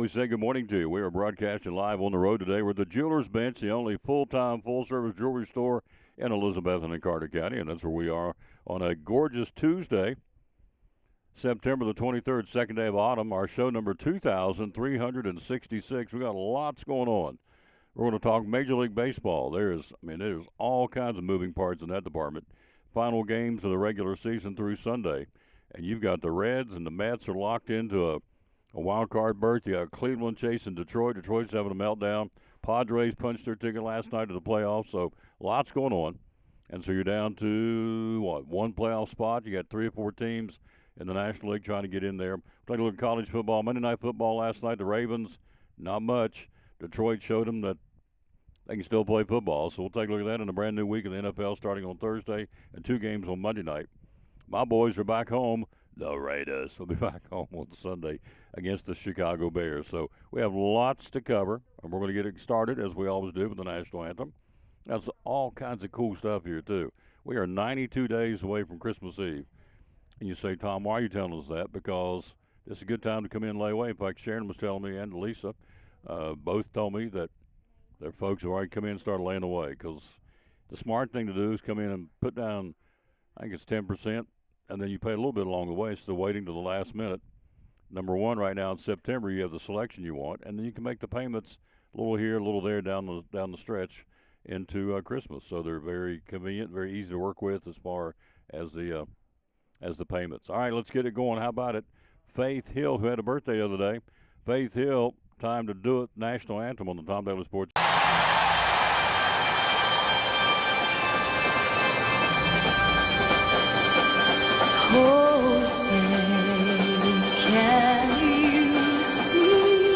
we say good morning to you. We are broadcasting live on the road today. We're at the Jewelers Bench, the only full-time, full-service jewelry store in Elizabethton and Carter County, and that's where we are on a gorgeous Tuesday, September the 23rd, second day of autumn, our show number 2,366. We got lots going on. We're going to talk Major League Baseball. There's all kinds of moving parts in that department. Final games of the regular season through Sunday, and you've got the Reds and the Mets are locked into a wild card berth. You got Cleveland chasing Detroit. Detroit's having a meltdown. Padres punched their ticket last night to the playoffs, so lots going on. And so you're down to, one playoff spot. You got 3 or 4 teams in the National League trying to get in there. Take a look at college football. Monday Night Football last night, the Ravens, not much. Detroit showed them that they can still play football. So we'll take a look at that in a brand new week in the NFL starting on Thursday and 2 games on Monday night. My boys are back home. The Raiders will be back home on Sunday against the Chicago Bears. So we have lots to cover, and we're going to get it started, as we always do, with the National Anthem. That's all kinds of cool stuff here, too. We are 92 days away from Christmas Eve. And you say, Tom, why are you telling us that? Because it's a good time to come in and lay away. In fact, Sharon was telling me, and Lisa, both told me that their folks have already come in and started laying away, because the smart thing to do is come in and put down, I think it's 10%, and then you pay a little bit along the way instead of waiting to the last minute. Number one, right now in September, you have the selection you want, and then you can make the payments a little here, a little there down the stretch into Christmas. So they're very convenient, very easy to work with as far as the payments. All right, let's get it going. How about it? Faith Hill, who had a birthday the other day. Faith Hill, time to do it. National Anthem on the Tom Daly Sports. Oh, say, can you see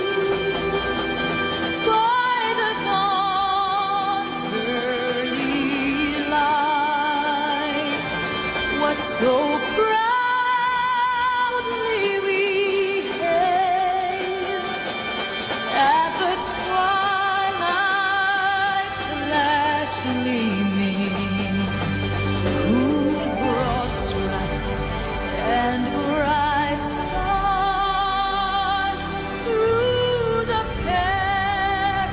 by the dawn's early light what so proudly we hailed at the twilight's last gleaming, whose broad stripes and bright stars through the perilous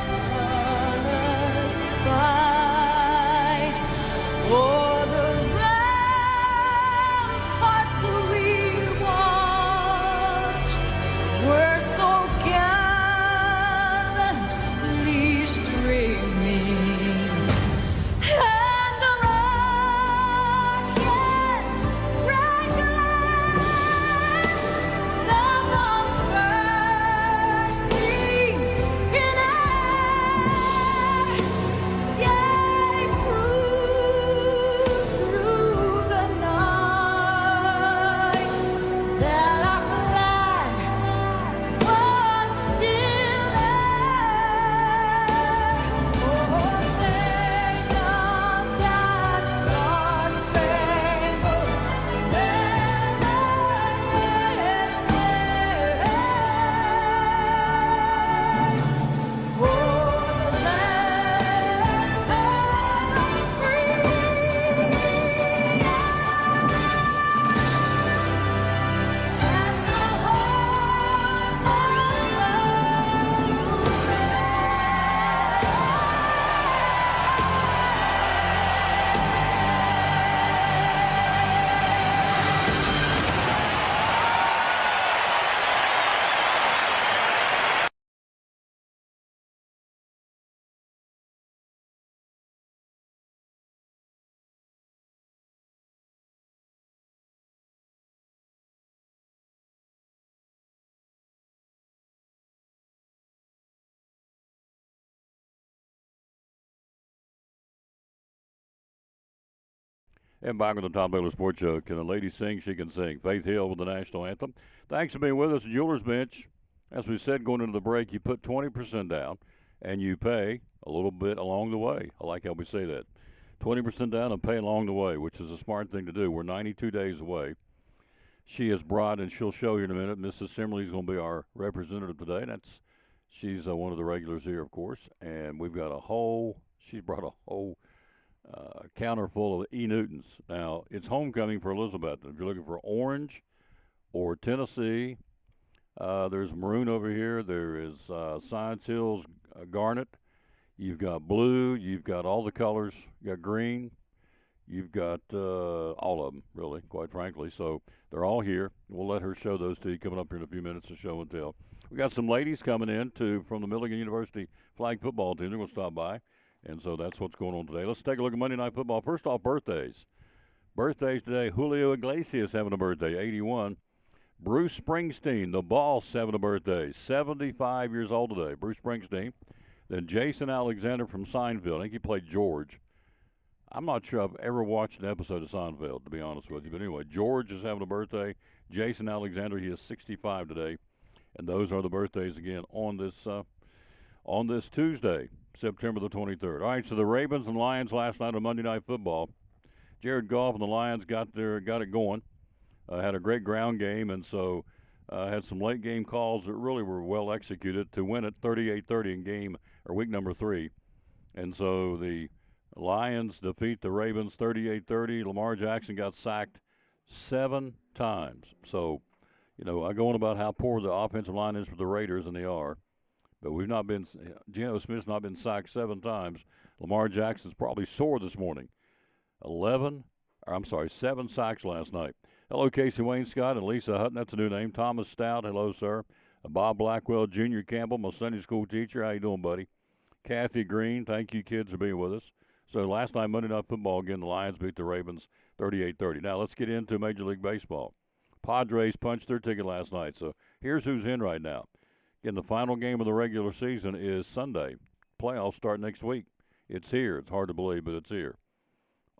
fight o'er the ramparts we watched were so gallantly streaming. And the rocket's red glare, the bombs bursting in air, gave proof through the night that our flag was still there. Oh, say does that star-spangled banner yet wave o'er the land of the free and the And back on the Tom Daly Sports Show. Can a lady sing? She can sing. Faith Hill with the National Anthem. Thanks for being with us at Jewelers Bench. As we said going into the break, you put 20% down, and you pay a little bit along the way. I like how we say that. 20% down and pay along the way, which is a smart thing to do. We're 92 days away. She has brought, and she'll show you in a minute, Mrs. Simley is going to be our representative today. She's one of the regulars here, of course, and we've got she's brought a whole counter full of E. Newtons. Now, it's homecoming for Elizabethton. If you're looking for orange or Tennessee There's maroon over here. There is Science Hills garnet. You've got blue. You've got all the colors. You got green. You've got all of them, really, quite frankly. So they're all here. We'll let her show those to you coming up here in a few minutes to show and tell. We got some ladies coming in from the Milligan University flag football team. They're going to stop by. And so that's what's going on today. Let's take a look at Monday Night Football. First off, birthdays. Birthdays today. Julio Iglesias having a birthday, 81. Bruce Springsteen, the boss, having a birthday, 75 years old today. Bruce Springsteen. Then Jason Alexander from Seinfeld. I think he played George. I'm not sure I've ever watched an episode of Seinfeld, to be honest with you. But anyway, George is having a birthday. Jason Alexander, he is 65 today. And those are the birthdays again on this Tuesday, September the 23rd. All right, so the Ravens and Lions last night on Monday Night Football. Jared Goff and the Lions got it going. Had a great ground game, and so had some late game calls that really were well executed to win it 38-30 in week number 3. And so the Lions defeat the Ravens 38-30. Lamar Jackson got sacked 7 times. So, I go on about how poor the offensive line is for the Raiders, and they are. But Geno Smith's not been sacked 7 times. Lamar Jackson's probably sore this morning. 7 sacks last night. Hello, Casey Wainscott and Lisa Hutton. That's a new name. Thomas Stout. Hello, sir. Bob Blackwell, Junior Campbell, my Sunday school teacher. How you doing, buddy? Kathy Green. Thank you, kids, for being with us. So last night, Monday Night Football, again, the Lions beat the Ravens 38-30. Now let's get into Major League Baseball. Padres punched their ticket last night. So here's who's in right now. Again, the final game of the regular season is Sunday. Playoffs start next week. It's here. It's hard to believe, but it's here.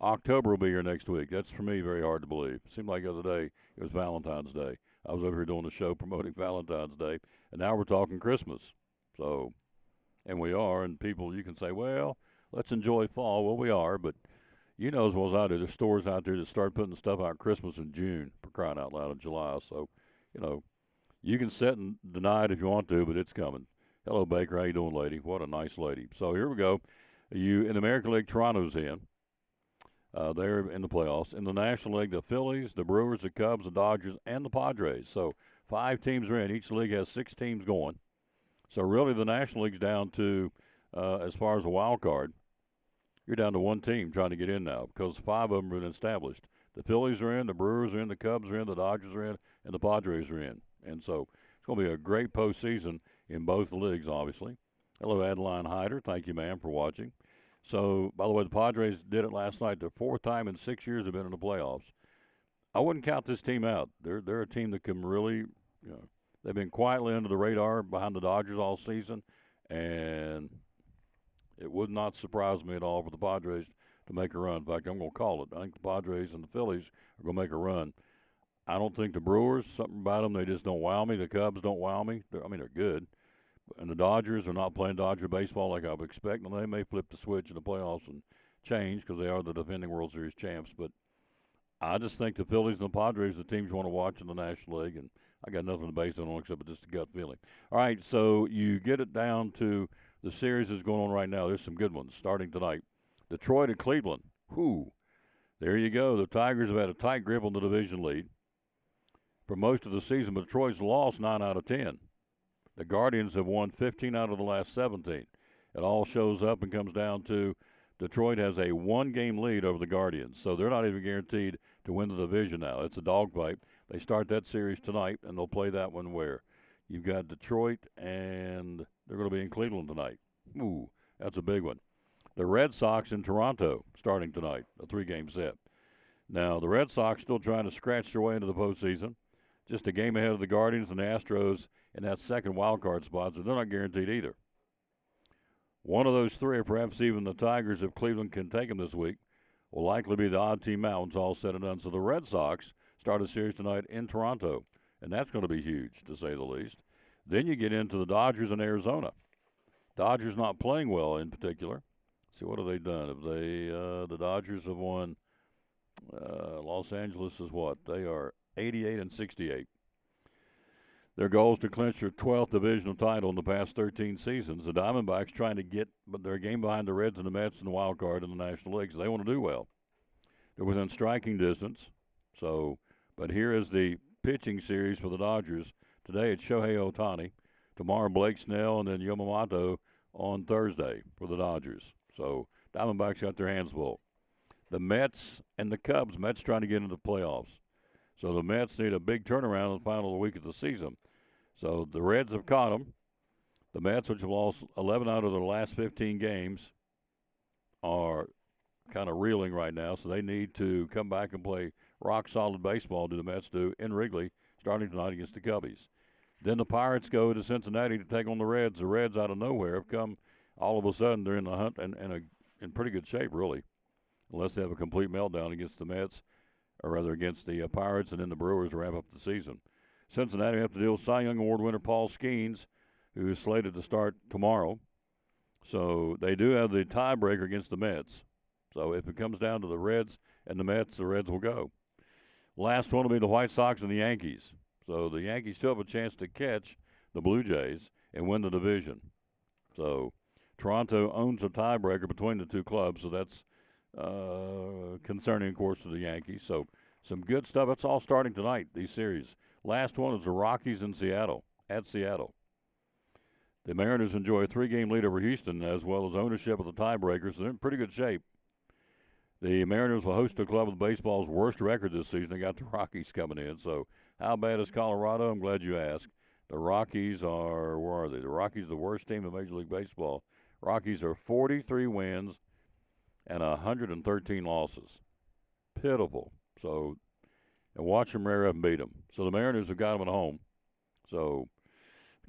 October will be here next week. That's, for me, very hard to believe. It seemed like the other day it was Valentine's Day. I was over here doing a show promoting Valentine's Day, and now we're talking Christmas. So, and we are, and people, you can say, well, let's enjoy fall. Well, we are, but you know as well as I do, there's stores out there that start putting stuff out Christmas in June, for crying out loud, in July. So, you can sit and deny it if you want to, but it's coming. Hello, Baker. How you doing, lady? What a nice lady. So here we go. In the American League, Toronto's in. They're in the playoffs. In the National League, the Phillies, the Brewers, the Cubs, the Dodgers, and the Padres. So 5 teams are in. Each league has 6 teams going. So really the National League's down to, as far as a wild card, you're down to 1 team trying to get in now because 5 of them have been established. The Phillies are in, the Brewers are in, the Cubs are in, the Dodgers are in, and the Padres are in. And so it's going to be a great postseason in both leagues, obviously. Hello, Adeline Hyder. Thank you, ma'am, for watching. So, by the way, the Padres did it last night. The 4th time in 6 years they've been in the playoffs. I wouldn't count this team out. They're a team that can really, they've been quietly under the radar behind the Dodgers all season, and it would not surprise me at all for the Padres to make a run. In fact, I'm going to call it. I think the Padres and the Phillies are going to make a run. I don't think the Brewers, something about them, they just don't wow me. The Cubs don't wow me. They're good. And the Dodgers are not playing Dodger baseball like I would expect. And they may flip the switch in the playoffs and change because they are the defending World Series champs. But I just think the Phillies and the Padres are the teams you want to watch in the National League. And I got nothing to base it on except just a gut feeling. All right, so you get it down to the series that's going on right now. There's some good ones starting tonight. Detroit and Cleveland. There you go. The Tigers have had a tight grip on the division lead for most of the season, but Detroit's lost 9 out of 10. The Guardians have won 15 out of the last 17. It all shows up and comes down to Detroit has a 1-game lead over the Guardians, so they're not even guaranteed to win the division now. It's a dogfight. They start that series tonight, and they'll play that one where? You've got Detroit, and they're going to be in Cleveland tonight. That's a big one. The Red Sox in Toronto starting tonight, a 3-game set. Now, the Red Sox still trying to scratch their way into the postseason, just a game ahead of the Guardians and the Astros in that second wild card spot, so they're not guaranteed either. One of those 3, or perhaps even the Tigers, if Cleveland can take them this week, will likely be the odd team out when it's all said and done. So the Red Sox start a series tonight in Toronto, and that's going to be huge, to say the least. Then you get into the Dodgers in Arizona. Dodgers not playing well in particular. See, what have they done? The Dodgers have won, Los Angeles is what? They are 88 and 68. Their goal is to clinch their 12th divisional title in the past 13 seasons. The Diamondbacks trying to but they're a game behind the Reds and the Mets in the wild card in the National League, so they want to do well. They're within striking distance. So, but here is the pitching series for the Dodgers Today it's Shohei Ohtani. Tomorrow Blake Snell, and then Yamamoto on Thursday for the Dodgers. So Diamondbacks got their hands full. The Mets and the Cubs. Mets trying to get into the playoffs. So the Mets need a big turnaround in the final week of the season. So the Reds have caught them. The Mets, which have lost 11 out of their last 15 games, are kind of reeling right now. So they need to come back and play rock-solid baseball, do the Mets do, in Wrigley, starting tonight against the Cubbies. Then the Pirates go to Cincinnati to take on the Reds. The Reds, out of nowhere, have come all of a sudden. They're in the hunt and in pretty good shape, really, unless they have a complete meltdown against the Mets, or rather against the Pirates, and then the Brewers to wrap up the season. Cincinnati have to deal with Cy Young Award winner Paul Skeens, who is slated to start tomorrow. So they do have the tiebreaker against the Mets. So if it comes down to the Reds and the Mets, the Reds will go. Last one will be the White Sox and the Yankees. So the Yankees still have a chance to catch the Blue Jays and win the division. So Toronto owns a tiebreaker between the two clubs, so that's concerning, of course, to the Yankees. So some good stuff. It's all starting tonight, these series. Last one is the Rockies in Seattle, at Seattle. The Mariners enjoy a 3-game lead over Houston, as well as ownership of the tiebreakers, so they're in pretty good shape. The Mariners will host a club with baseball's worst record this season. They got the Rockies coming in, so how bad is Colorado? I'm glad you asked. The Rockies are, where are they? The Rockies are the worst team in Major League Baseball. Rockies are 43 wins and 113 losses. Pitiful. So, and watch them rear up and beat them. So the Mariners have got them at home. So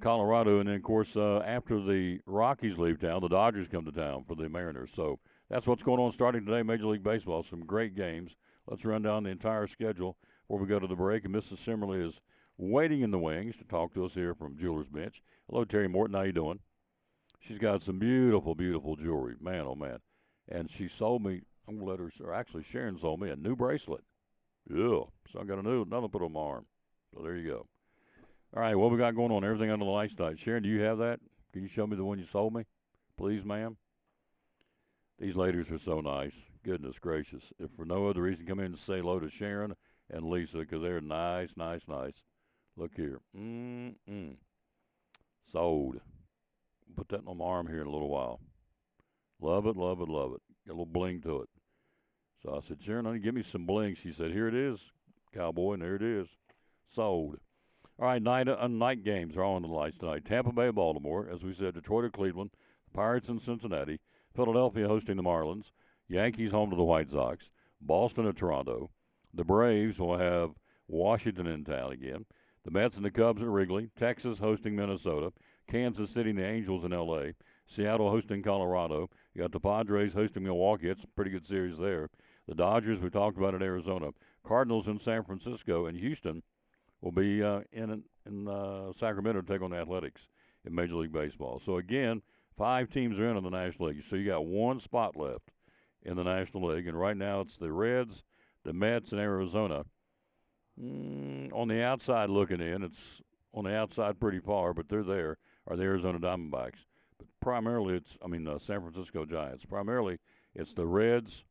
Colorado, and then, of course, after the Rockies leave town, the Dodgers come to town for the Mariners. So that's what's going on starting today, Major League Baseball. Some great games. Let's run down the entire schedule before we go to the break. And Mrs. Simmerly is waiting in the wings to talk to us here from Jewelers Bench. Hello, Terry Morton. How you doing? She's got some beautiful, beautiful jewelry. Man, oh, man. And she sold me, I'm going to let her, or actually Sharon sold me a new bracelet. Yeah. So I got another put on my arm. So there you go. All right, what we got going on? Everything under the lights tonight. Sharon, do you have that? Can you show me the one you sold me? Please, ma'am. These ladies are so nice. Goodness gracious. If for no other reason, come in and say hello to Sharon and Lisa, because they're nice, nice, nice. Look here. Sold. Put that on my arm here in a little while. Love it, love it, love it. Got a little bling to it. So I said, Sharon, honey, give me some bling. She said, here it is, cowboy, and there it is. Sold. All right, night games are all on the lights tonight. Tampa Bay, Baltimore. As we said, Detroit or Cleveland. Pirates in Cincinnati. Philadelphia hosting the Marlins. Yankees home to the White Sox. Boston or Toronto. The Braves will have Washington in town again. The Mets and the Cubs at Wrigley. Texas hosting Minnesota. Kansas City and the Angels in L.A. Seattle hosting Colorado. You got the Padres hosting Milwaukee. It's a pretty good series there. The Dodgers, we talked about in Arizona. Cardinals in San Francisco. And Houston will be in Sacramento to take on the Athletics in Major League Baseball. So, again, 5 teams are in the National League. So you got one spot left in the National League. And right now it's the Reds, the Mets, and Arizona. On the outside looking in, it's on the outside pretty far, but they're there, are the Arizona Diamondbacks. But primarily San Francisco Giants. Primarily it's the Reds,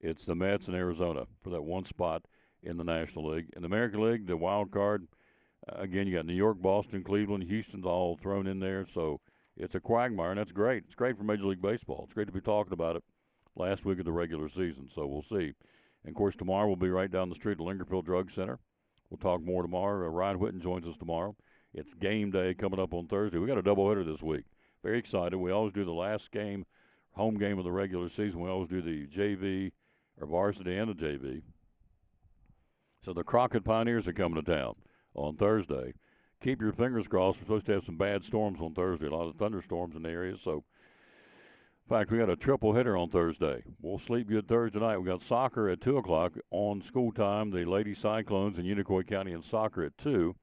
it's the Mets, and Arizona for that one spot in the National League. In the American League, the wild card, again, you got New York, Boston, Cleveland, Houston's all thrown in there. So it's a quagmire, and that's great. It's great for Major League Baseball. It's great to be talking about it last week of the regular season, so we'll see. And, of course, tomorrow we'll be right down the street at Lingerfield Drug Center. We'll talk more tomorrow. Ryan Whitten joins us tomorrow. It's game day coming up on Thursday. We got a doubleheader this week. Very excited. We always do the last game, home game of the regular season. We always do the JV or varsity and the JV. So the Crockett Pioneers are coming to town on Thursday. Keep your fingers crossed. We're supposed to have some bad storms on Thursday, a lot of thunderstorms in the area. So, in fact, we got a triple hitter on Thursday. We'll sleep good Thursday night. We got soccer at 2 o'clock on school time, the Lady Cyclones in Unicoi County, and soccer at 2.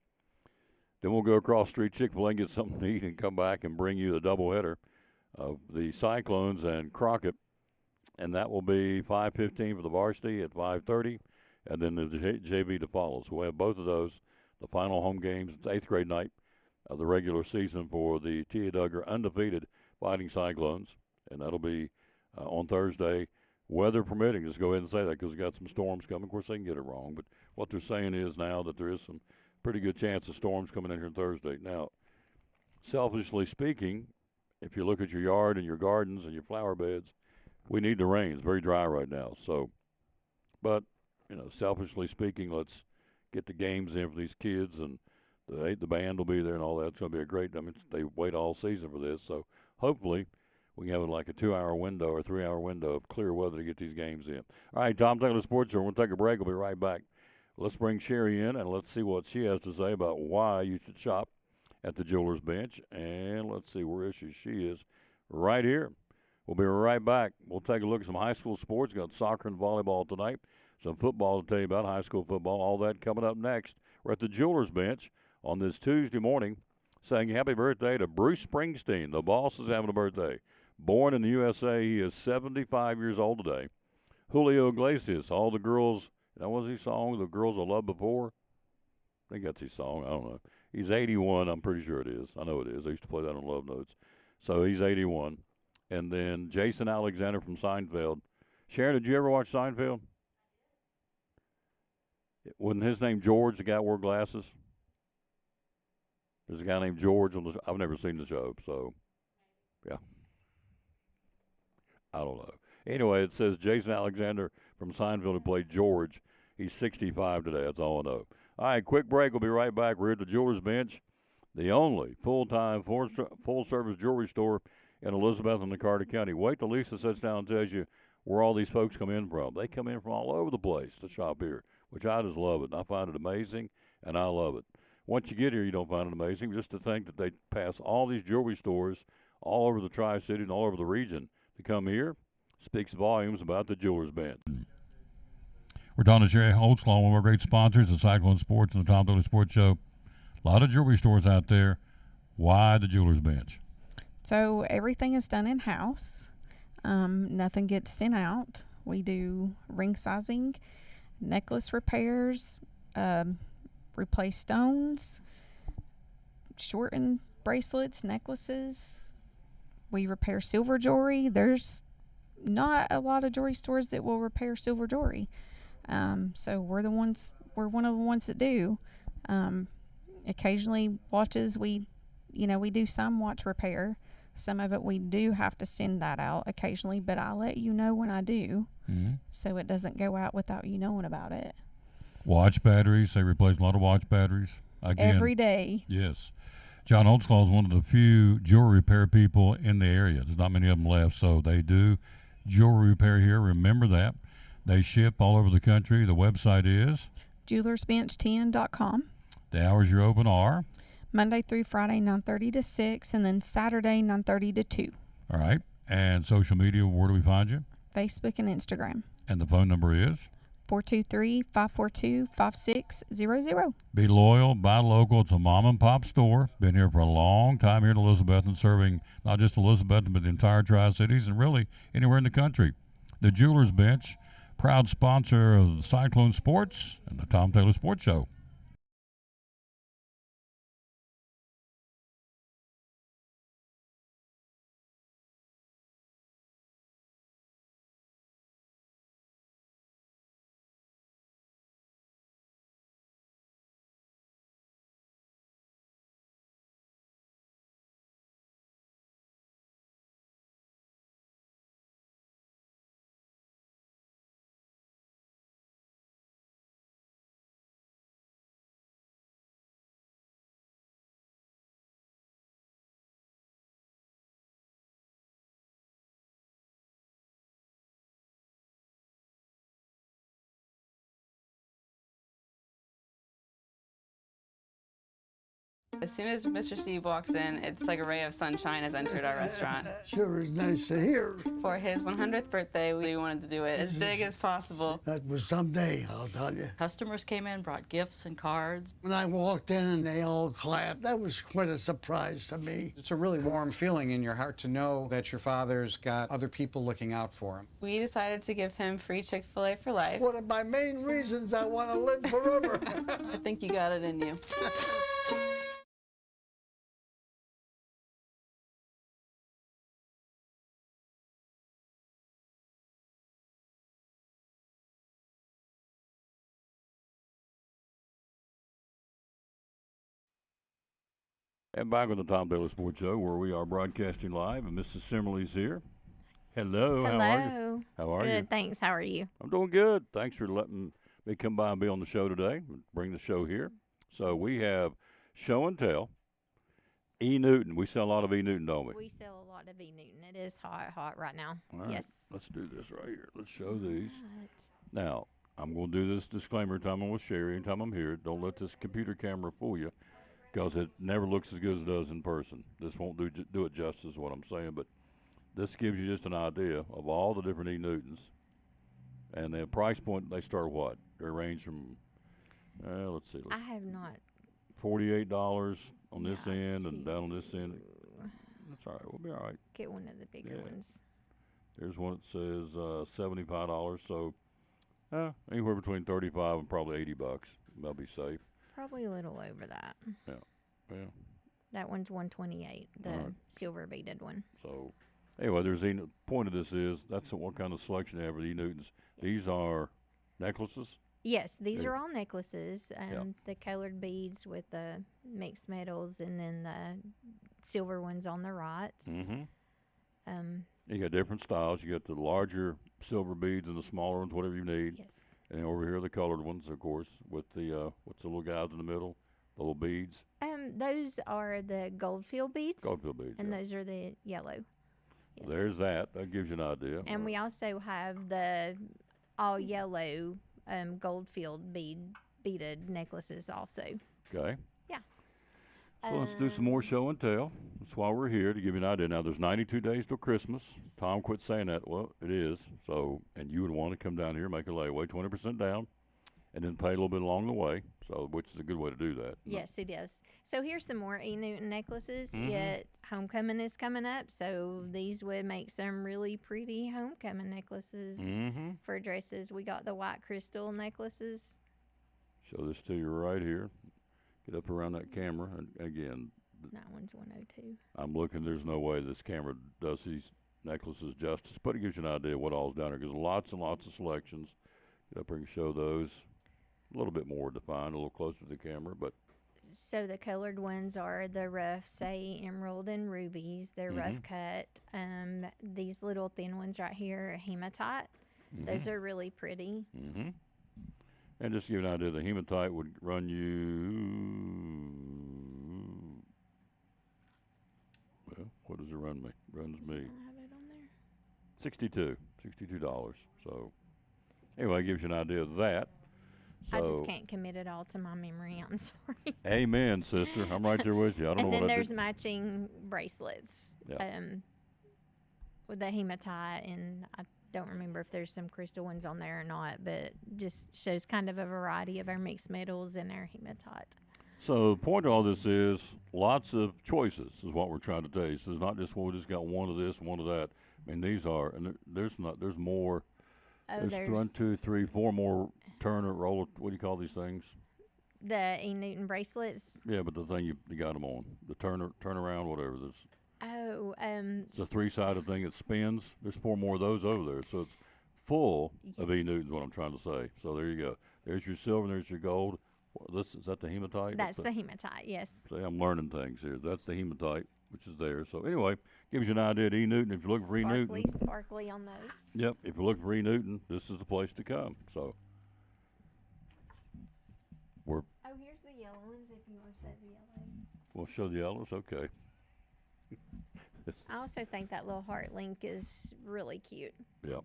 Then we'll go across the street, Chick-fil-A, and get something to eat and come back and bring you the doubleheader of the Cyclones and Crockett. And that will be 5:15 for the varsity at 5:30, and then the JV to follow. So we'll have both of those, the final home games. It's 8th grade night of the regular season for the T.A. Duggar undefeated Fighting Cyclones. And that'll be on Thursday, weather permitting. Just go ahead and say that because we got some storms coming. Of course, they can get it wrong. But what they're saying is now that there is some pretty good chance of storms coming in here Thursday. Now, selfishly speaking, if you look at your yard and your gardens and your flower beds, we need the rain. It's very dry right now. So, but selfishly speaking, let's get the games in for these kids, and the band will be there and all that. It's going to be a great. I mean, they wait all season for this, so hopefully we can have like a 2-hour window or 3-hour window of clear weather to get these games in. All right, Tom Taylor Sports Show. We'll take a break. We'll be right back. Let's bring Sherry in and let's see what she has to say about why you should shop at the Jeweler's Bench. And let's see where she is right here. We'll be right back. We'll take a look at some high school sports. Got soccer and volleyball tonight. Some football to tell you about, high school football. All that coming up next. We're at the Jeweler's Bench on this Tuesday morning saying happy birthday to Bruce Springsteen. The boss is having a birthday. Born in the USA, he is 75 years old today. Julio Iglesias, all the girls, that was his song, The Girls I Loved Before? I think that's his song, I don't know. He's 81, I'm pretty sure it is. I know it is. I used to play that on Love Notes. So he's 81. And then Jason Alexander from Seinfeld. Sharon, did you ever watch Seinfeld? Wasn't his name George, the guy who wore glasses? There's a guy named George on the. I've never seen the show, so yeah. I don't know. Anyway, it says Jason Alexander from Seinfeld who played George. He's 65 today. That's all I know. All right, quick break. We'll be right back. We're at the Jeweler's Bench, the only full-time, full-service jewelry store in Elizabethton and Carter County. Wait till Lisa sits down and tells you where all these folks come in from. They come in from all over the place to shop here, which I just love it. I find it amazing, and I love it. Once you get here, you don't find it amazing. Just to think that they pass all these jewelry stores all over the Tri-City and all over the region to come here speaks volumes about the Jeweler's Bench. We're talking to Sherry Holtzclaw, one of our great sponsors, the Cyclone Sports and the Tom Taylor Sports Show. A lot of jewelry stores out there. Why the Jeweler's Bench? So everything is done in-house. Nothing gets sent out. We do ring sizing, necklace repairs, replace stones, shorten bracelets, necklaces. We repair silver jewelry. There's not a lot of jewelry stores that will repair silver jewelry. So we're one of the ones that do. Occasionally watches, we do some watch repair. Some of it we do have to send that out occasionally, but I'll let you know when I do, so it doesn't go out without you knowing about it. Watch batteries. They replace a lot of watch batteries. Again, Every day. Yes. John Holtzclaw is one of the few jewelry repair people in the area. There's not many of them left, so they do jewelry repair here. Remember that. They ship all over the country. The website is jewelersbench10.com. The hours you're open are Monday through Friday, 9:30 to 6, and then Saturday, 9:30 to 2. all right. And social media, where do we find you? Facebook and Instagram. And the phone number is 423-542-5600. be loyal, buy local. It's a mom and pop store. Been here for a long time here in Elizabethton, serving not just Elizabethton, but the entire Tri-Cities and really anywhere in the country. The Jeweler's Bench, proud sponsor of Cyclone Sports and the Tom Taylor Sports Show. As soon as Mr. Steve walks in, it's like a ray of sunshine has entered our restaurant. Sure is nice to hear. For his 100th birthday, we wanted to do it as big as possible. That was someday, I'll tell you. Customers came in, brought gifts and cards. When I walked in and they all clapped, that was quite a surprise to me. It's a really warm feeling in your heart to know that your father's got other people looking out for him. We decided to give him free Chick-fil-A for life. One of my main reasons I want to live forever. I think you got it in you. And back on the Tom Daly Sports Show, where we are broadcasting live, and Mrs. Simmerly's here. Hello, how are you? How are Good, you? thanks. How are you? I'm doing good. Thanks for letting me come by and be on the show today and bring the show here. So we have Show and Tell, E. Newton. We sell a lot of E. Newton, don't we? We sell a lot of E. Newton. It is hot right now. All right, Yes. let's do this right here. Let's show these. Right. Now, I'm going to do this disclaimer anytime I'm with Sherry, anytime I'm here. Don't let this computer camera fool you, because it never looks as good as it does in person. This won't do it justice, is what I'm saying, but this gives you just an idea of all the different E. Newtons. And the price point, they start what? They range from, let's see, I have not. $48 on this Yeah, end and to down on this end. That's all right. We'll be all right. Get one of the bigger Yeah. ones. There's one that says $75, so anywhere between 35 and probably $80. That'll be safe. Probably a little over that. Yeah. That one's 128, the All right. silver beaded one. So anyway, the point of this is that's what kind of selection they have with E. Newtons. These are necklaces. Yes, these Yeah. are all necklaces. The colored beads with the mixed metals, and then the silver ones on the right. Mm-hmm. Um, You got different styles. You got the larger silver beads and the smaller ones, whatever you need. yes. And over here, the colored ones, of course, with the what's the little guys in the middle, the little beads, Those are the Goldfield beads. Goldfield beads. And yeah. those are the yellow. Yes. There's that. That gives you an idea. And we also have the all yellow Goldfield beaded necklaces also. Okay. Yeah. So let's do some more show and tell. That's why we're here, to give you an idea. Now, there's 92 days till Christmas. Tom quit saying that. Well, it is. So, and you would want to come down here, make a layaway, 20% down, and then pay a little bit along the way. So, which is a good way to do that. Yes, it is. So here's some more E. Newton necklaces. Mhm. Yet homecoming is coming up, so these would make some really pretty homecoming necklaces Mm-hmm. for dresses. We got the white crystal necklaces. Show this to you right here. Get up around that camera. And again, That one's 102. I'm looking. There's no way this camera does these necklaces justice, but it gives you an idea of what all's down there, because lots and lots of selections. Get up here and show those. A little bit more defined, a little closer to the camera, but So the colored ones are the rough, say emerald and rubies. They're rough cut. These little thin ones right here are hematite. Those are really pretty. mm-hmm. And just to give you an idea, the hematite would run you. Well, what does it run me? Runs Does me it not have it on there? $62. So anyway, it gives you an idea of that. So, I just can't commit it all to my memory. I'm sorry. amen, sister. I'm right there with you. I don't And know then what I there's did. matching bracelets. Yeah. With the hematite, and I don't remember if there's some crystal ones on there or not, but just shows kind of a variety of our mixed metals and our hematite. So the point of all this is lots of choices is what we're trying to tell you. So it's not just, well, we just got one of this, one of that. I mean, these are, and there's more. Oh, There's 1, 2, 3, 4 more Turner roller. What do you call these things? the E. Newton bracelets. Yeah, but the thing you got them on, the turnaround, whatever. There's Oh, it's a 3-sided thing that spins. There's 4 more of those over there, so it's full of E. Yes. Newtons. What I'm trying to say. So there you go. There's your silver, and there's your gold. Is that the hematite? that's the hematite, yes. See, I'm learning things here. That's the hematite, which is there. So anyway, gives you an idea of E. Newton. If you're looking for E. Newton, Sparkly on those. yep. If you're looking for E. Newton, this is the place to come. So we're Oh, here's the yellow ones if you want to show the yellow. we'll show the yellows. Okay. I also think that little heart link is really cute. Yep.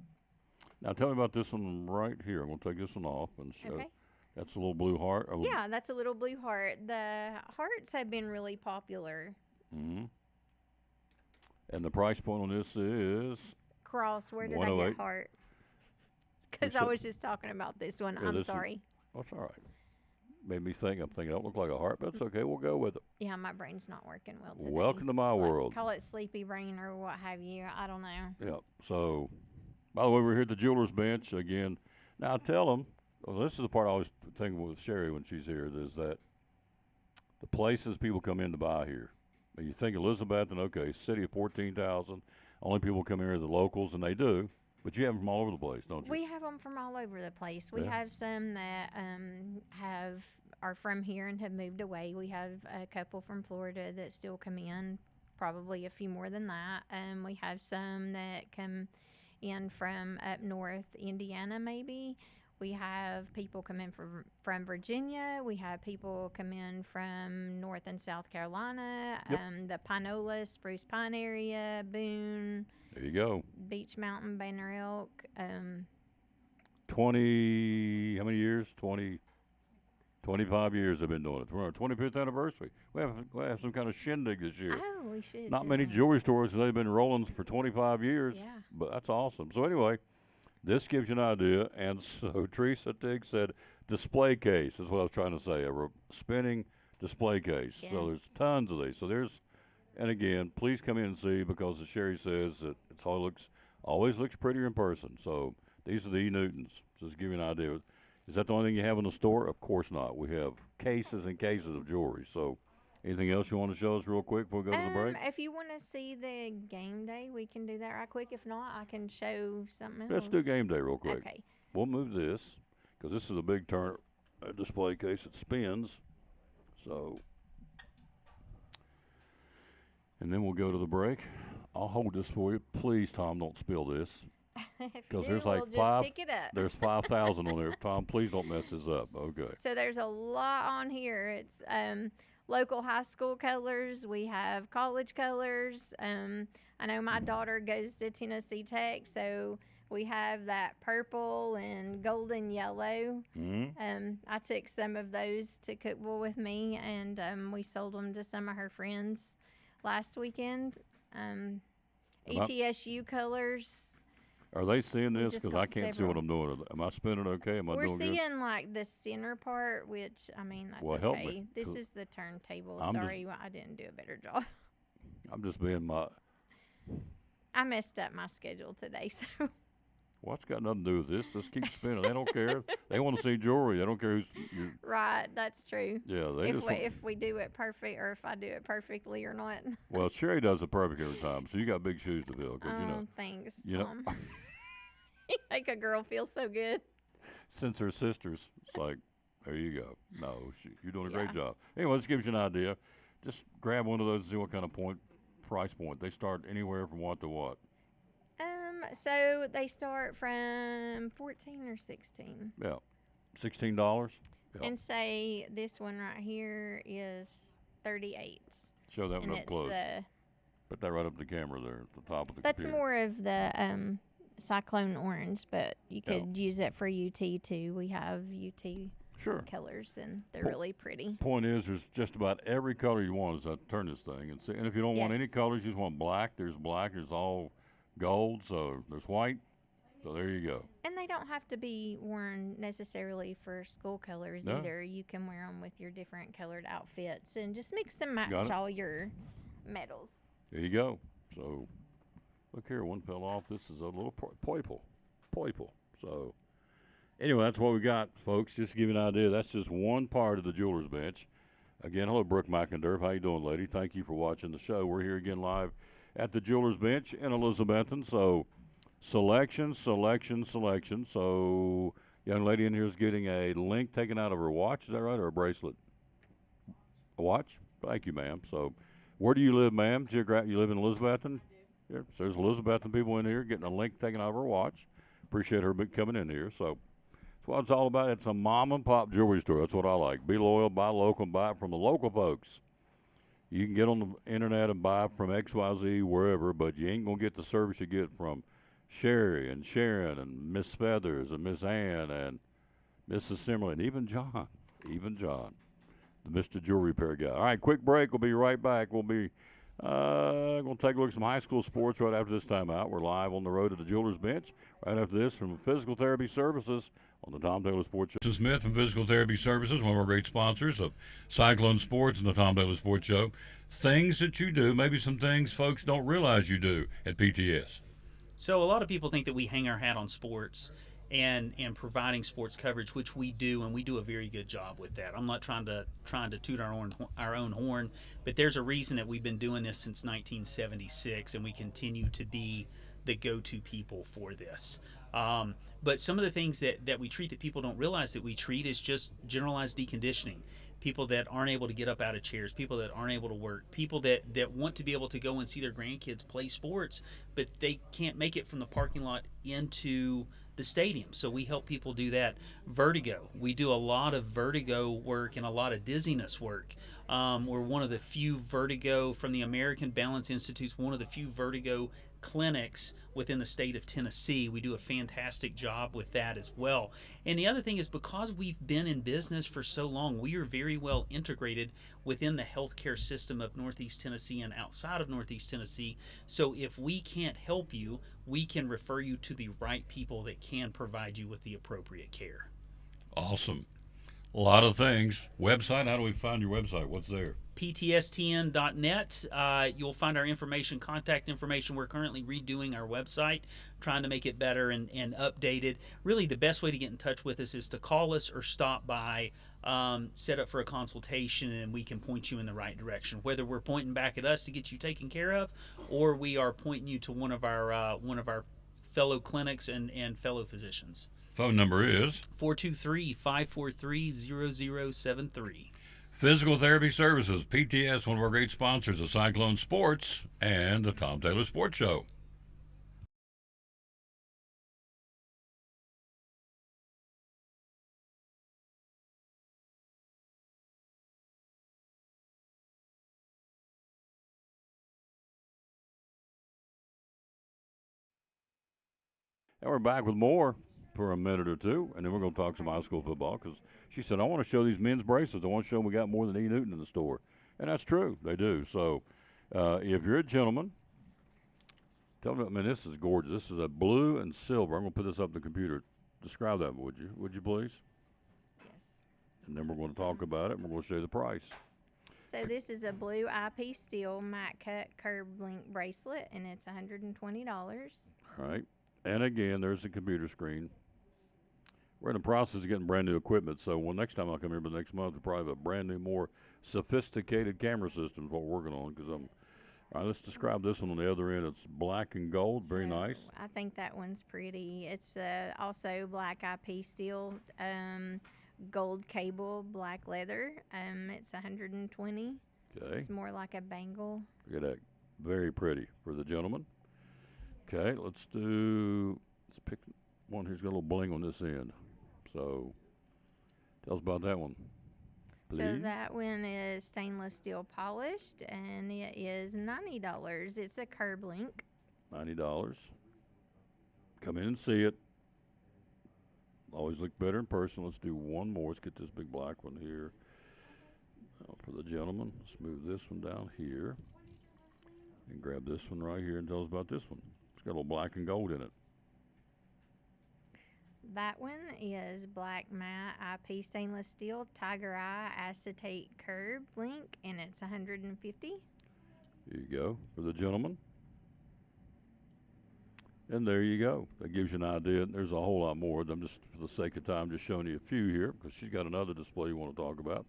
Now tell me about this one right here. I'm gonna take this one off and show. Okay. That's a little blue heart. Yeah, that's a little blue heart. The hearts have been really popular. Mm-hmm. And the price point on this is Cross, where did I 108. get heart? Because You I said- was just talking about this one. Yeah, I'm this is- sorry. that's all right. Made me think. I'm thinking, don't look like a heart, but that's okay. We'll go with it. Yeah, my brain's not working well today. Welcome to my It's like- world. Call it sleepy brain or what have you. I don't know. Yep. So, by the way, we're here at the jeweler's bench again. Now, tell them. Well, this is the part I always think with Sherry when she's here. Is that the places people come in to buy here. Now, you think Elizabethton, okay, city of 14,000. Only people come here are the locals, and they do. But you have them from all over the place, don't you? We have them from all over the place. We Yeah. have some that have are from here and have moved away. We have a couple from Florida that still come in, probably a few more than that. We have some that come in from up north, Indiana, maybe. We have people come in from Virginia. We have people come in from North and South Carolina, Yep. The Pinola, Spruce Pine area, Boone, There you go. Beach Mountain, Banner Elk. 20, how many years? 20, 25 years I've been doing it. We're on our 25th anniversary. We have some kind of shindig this year. Oh, we should. Not do many that. jewelry stores, they've been rolling for 25 years. Yeah. But that's awesome. So anyway, this gives you an idea. And so Teresa Tig said display case is what I was trying to say, a spinning display case. So there's Yes. tons of these. So there's, and again, please come in and see, because as Sherry says, it's always looks prettier in person. So these are the E. Newtons. Just to give you an idea. Is that the only thing you have in the store? Of course not. We have cases and cases of jewelry. So anything else you want to show us real quick before we go to the break? If you want to see the game day, we can do that right quick. If not, I can show something else. Let's do game day real quick. Okay. We'll move this because this is a big display case. It spins. So, and then we'll go to the break. I'll hold this for you. Please, Tom, don't spill this. If you Because do, there's like we'll five. just pick it up. There's 5,000 on there. Tom, please don't mess this up. Okay. So there's a lot on here. It's local high school colors. We have college colors. I know my daughter goes to Tennessee Tech, so we have that purple and golden yellow. Mm-hmm. I took some of those to Cookville with me, and we sold them to some of her friends last weekend. ETSU colors. Are they seeing We this? just Because I got can't see what several. I'm doing. Am I spinning okay? Am I We're doing good? seeing like the center part, which I mean that's Well, help me, okay. This 'cause is the turntable. I'm just- Sorry, I didn't do a better job. I'm just being my. I messed up my schedule today, so Well, it's got nothing to do with this. Just keep spinning. They don't care. They want to see jewelry. They don't care who's. right, that's true. Yeah, they just. If we do it perfect, or if I do it perfectly or not. Well, Sherry does it perfect every time, so you got big shoes to fill. Because Thanks, you know- Tom. You make a girl feel so good. since they're sisters, it's like, there you go. No, you're doing a great Yeah. job. Anyway, this gives you an idea. Just grab one of those and see what kind of price point. They start anywhere from what to what. So they start from 14 or 16. Yeah, $16. Yeah. And say this one right here is 38. Show that one And up it's close. the Put that right up the camera there at the top of the that's computer. more of the cyclone orange, but you Yeah. could use it for UT too. We have UT Sure. colors, and they're Po- really pretty. Point is, there's just about every color you want. Is I turn this thing and see. And if you don't want any Yes. colors, you just want black. There's black. There's all gold. So there's white. So there you go. And they don't have to be worn necessarily for school colors No. either. You can wear them with your different colored outfits and just mix and Got match it. all your medals. There you go. So look here, one fell off. This is a little purple. So anyway, that's what we got, folks. Just to give you an idea, that's just one part of the jeweler's bench. Again, hello, Brooke McInderf. How you doing, lady? Thank you for watching the show. We're here again live at the jeweler's bench in Elizabethton. So selection. So young lady in here is getting a link taken out of her watch. Is that right, or a bracelet? A watch? Thank you, ma'am. So where do you live, ma'am? You live in Elizabethton? Yeah, so there's Elizabethton people in here getting a link taken out of her watch. Appreciate her coming in here. So that's what it's all about. It's a mom and pop jewelry store. That's what I like. Be loyal, buy local, buy it from the local folks. You can get on the internet and buy from XYZ wherever, but you ain't going to get the service you get from Sherry and Sharon and Miss Feathers and Miss Ann and Mrs. Simmerly and even John, the Mr. Jewelry Repair guy. All right, quick break. We'll be right back. We'll be going to take a look at some high school sports right after this time out. We're live on the road to the Jeweler's Bench right after this from Physical Therapy Services on the Tom Taylor Sports Show. This is Smith from Physical Therapy Services, one of our great sponsors of Cyclone Sports and the Tom Taylor Sports Show. Things that you do, maybe some things folks don't realize you do at PTS. So a lot of people think that we hang our hat on sports and providing sports coverage, which we do, and we do a very good job with that. I'm not trying to toot our own horn, but there's a reason that we've been doing this since 1976, and we continue to be the go-to people for this. But some of the things that we treat that people don't realize that we treat is just generalized deconditioning. People that aren't able to get up out of chairs, people that aren't able to work, people that want to be able to go and see their grandkids play sports, but they can't make it from the parking lot into the stadium. So we help people do that. Vertigo. We do a lot of vertigo work and a lot of dizziness work. We're one of the few vertigo from the American Balance Institute's one of the few vertigo clinics within the state of Tennessee. We do a fantastic job with that as well. And the other thing is, because we've been in business for so long, we are very well integrated within the healthcare system of Northeast Tennessee and outside of Northeast Tennessee. So if we can't help you, we can refer you to the right people that can provide you with the appropriate care. Awesome. A lot of things. Website, how do we find your website? What's there? ptstn.net. You'll find our information, contact information. We're currently redoing our website, trying to make it better and updated. Really, the best way to get in touch with us is to call us or stop by, set up for a consultation, and we can point you in the right direction. Whether we're pointing back at us to get you taken care of, or we are pointing you to one of our fellow clinics and fellow physicians. Phone number is 423-543-0073. Physical Therapy Services, PTS, one of our great sponsors of Cyclone Sports and the Tom Taylor Sports Show. And we're back with more for a minute or two, and then we're going to talk some high school football because she said, I want to show these men's bracelets. I want to show them we got more than E. Newton in the store. And that's true. They do. So if you're a gentleman, tell me, I mean, this is gorgeous. This is a blue and silver. I'm going to put this up on the computer. Describe that, would you? Would you please? Yes. And then we're going to talk about it, and we're going to show you the price. So this is a blue IP steel matte cut curb link bracelet, and it's $120. All right. And again, there's the computer screen. We're in the process of getting brand new equipment, so next time I come here, but next month, we'll probably have a brand new, more sophisticated camera system is what we're working on. Because all right, let's describe this one on the other end. It's black and gold, very nice. I think that one's pretty. It's also black IP steel, gold cable, black leather. It's $120. Okay. It's more like a bangle. Look at that, very pretty for the gentleman. Okay, let's pick one who's got a little bling on this end. So, tell us about that one, please. So that one is stainless steel polished, and it is $90. It's a curb link. $90. Come in and see it. Always look better in person. Let's do one more. Let's get this big black one here. For the gentleman, let's move this one down here. And grab this one right here and tell us about this one. It's got a little black and gold in it. That one is black matte IP stainless steel Tiger Eye acetate curb link, and it's $150. Here you go for the gentleman. And there you go. That gives you an idea. There's a whole lot more. I'm just, for the sake of time, just showing you a few here because she's got another display you want to talk about.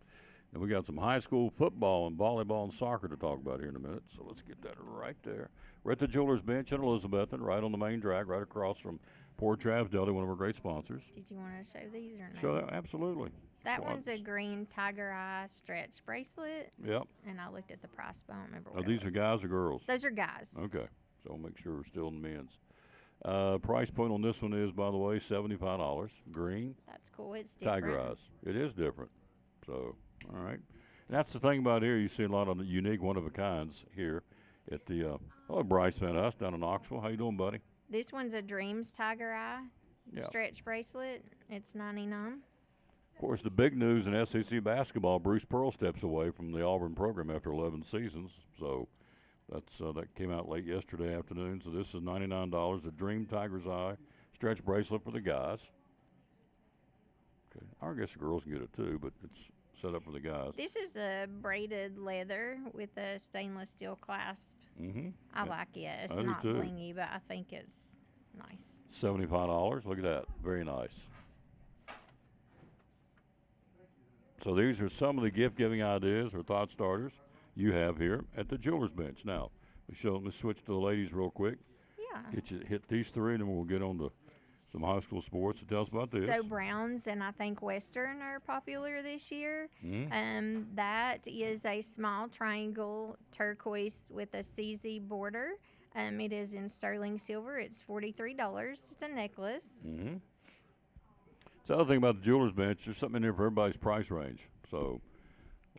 And we got some high school football and volleyball and soccer to talk about here in a minute. So let's get that right there. We're at the Jewelers Bench in Elizabethton, right on the main drag, right across from Port Travis Deli, one of our great sponsors. Did you want to show these or no? So absolutely. That one's a green Tiger Eye stretch bracelet. Yep. And I looked at the price, but I don't remember Oh, what these are guys or girls? Those are guys. Okay. So I'll make sure we're still in the men's. Price point on this one is, by the way, $75. Green. That's cool. It's different. Tiger eyes. It is different. So, all right. And that's the thing about here. You see a lot of the unique, one-of-a-kinds here at the, Bryce Van Us down in Knoxville. How you doing, buddy? This one's a Dreams Tiger Eye Yep. stretch bracelet. It's $99. Of course, the big news in SEC basketball, Bruce Pearl steps away from the Auburn program after 11 seasons. So that's that came out late yesterday afternoon. So this is $99, a Dream Tiger's Eye stretch bracelet for the guys. Okay, I guess the girls can get it too, but it's set up for the guys. This is a braided leather with a stainless steel clasp. Mm-hmm. I like it. It's I do not too. blingy, but I think it's nice. $75. Look at that. Very nice. So these are some of the gift-giving ideas or thought starters you have here at the Jewelers Bench. Now, let's switch to the ladies real quick. Get you hit these three, and then we'll get on to some high school sports. So tell us about this. So Browns and I think Western are popular this year. That is a small triangle turquoise with a CZ border. It is in sterling silver. It's $43. It's a necklace. The other thing about the jeweler's bench, there's something in there for everybody's price range. So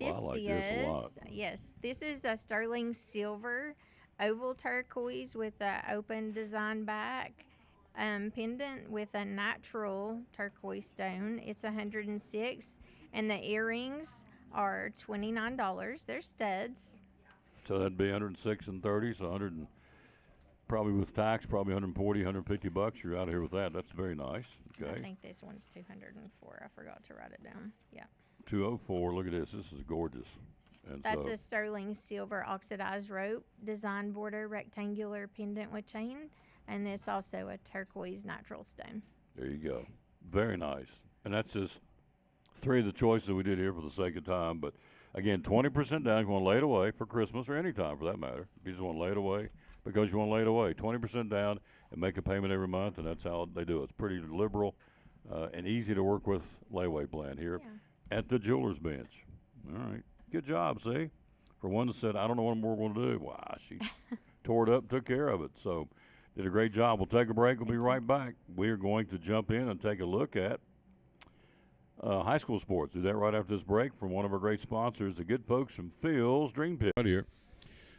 I like this a lot. Yes, this is a sterling silver oval turquoise with an open design back. Pendant with a natural turquoise stone. It's $106, and the earrings are $29. They're studs. So that'd be 106 and 30. So 100 and probably with tax, probably 140, 150 bucks. You're out of here with that. That's very nice. Okay. I think this one's 204. I forgot to write it down. Yeah. 204. Look at this. This is gorgeous. And That's so, a sterling silver oxidized rope, design border, rectangular pendant with chain. And it's also a turquoise natural stone. there you go. Very nice. And that's just three of the choices we did here for the sake of time. But again, 20% down if you want to lay it away for Christmas or any time for that matter. If you just want to lay it away because you want to lay it away, 20% down and make a payment every month, and that's how they do it. It's pretty liberal and easy to work with layaway plan here at the jeweler's bench. All right. Good job, see? For one that said, I don't know what more we're going to do. Wow, she tore it up, took care of it. So did a great job. We'll take a break. We'll be right back. We are going to jump in and take a look at high school sports. Do that right after this break from one of our great sponsors, the good folks from Phil's Dream Pit. Right here.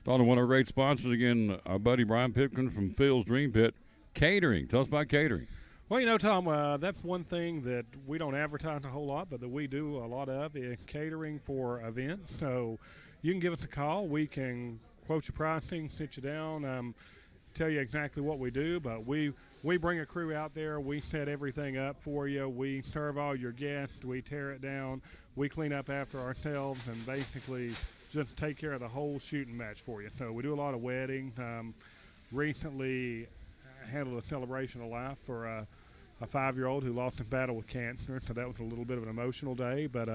Talking to one of our great sponsors again, our buddy Brian Pipkin from Phil's Dream Pit. Catering. Tell us about catering. Well, you know, Tom, that's one thing that we don't advertise a whole lot, but that we do a lot of is catering for events. So you can give us a call. We can quote your pricing, sit you down, tell you exactly what we do, but we bring a crew out there. We set everything up for you. We serve all your guests. We tear it down. We clean up after ourselves and basically just take care of the whole shooting match for you. So we do a lot of weddings. Recently handled a celebration of life for a 5-year-old who lost his battle with cancer, so that was a little bit of an emotional day. But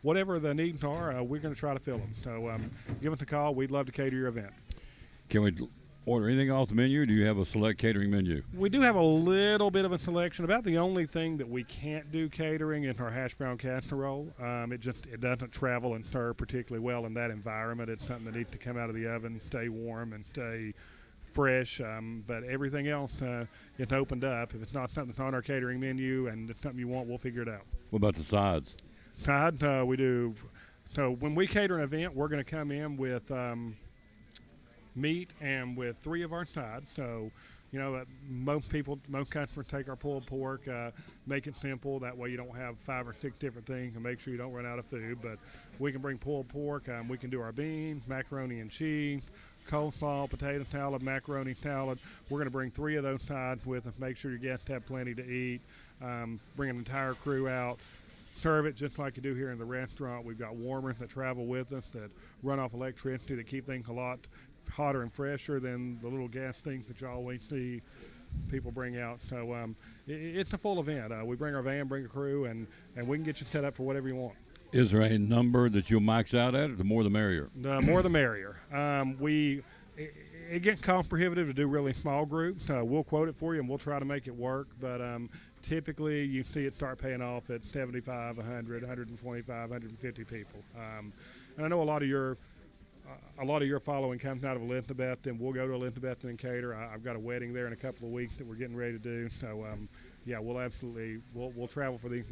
whatever the needs are, we're going to try to fill them. So give us a call. We'd love to cater your event. Can we order anything off the menu, or do you have a select catering menu? We do have a little bit of a selection. About the only thing that we can't do catering is our hash brown casserole. It doesn't travel and serve particularly well in that environment. It's something that needs to come out of the oven, stay warm, and stay fresh. But everything else is opened up. If it's not something that's on our catering menu and it's something you want, we'll figure it out. What about the sides? Sides, we do. So when we cater an event, we're going to come in with meat and with 3 of our sides. So, you know, most customers take our pulled pork, make it simple. That way you don't have 5 or 6 different things and make sure you don't run out of food. But we can bring pulled pork. We can do our beans, macaroni and cheese, coleslaw, potato salad, macaroni salad. We're going to bring 3 of those sides with us. Make sure your guests have plenty to eat. Bring an entire crew out. Serve it just like you do here in the restaurant. We've got warmers that travel with us that run off electricity that keep things a lot hotter and fresher than the little gas things that you always see people bring out. So it's a full event. We bring our van, bring a crew, and we can get you set up for whatever you want. Is there a number that you'll max out at, or the more the merrier? The more the merrier. It gets cost prohibitive to do really small groups. We'll quote it for you, and we'll try to make it work. But typically, you see it start paying off at 75, 100, 125, 150 people. And I know a lot of your following comes out of Elizabethton. We'll go to Elizabethton and cater. I've got a wedding there in a couple of weeks that we're getting ready to do. So, we'll travel for these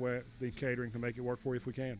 caterings and make it work for you if we can.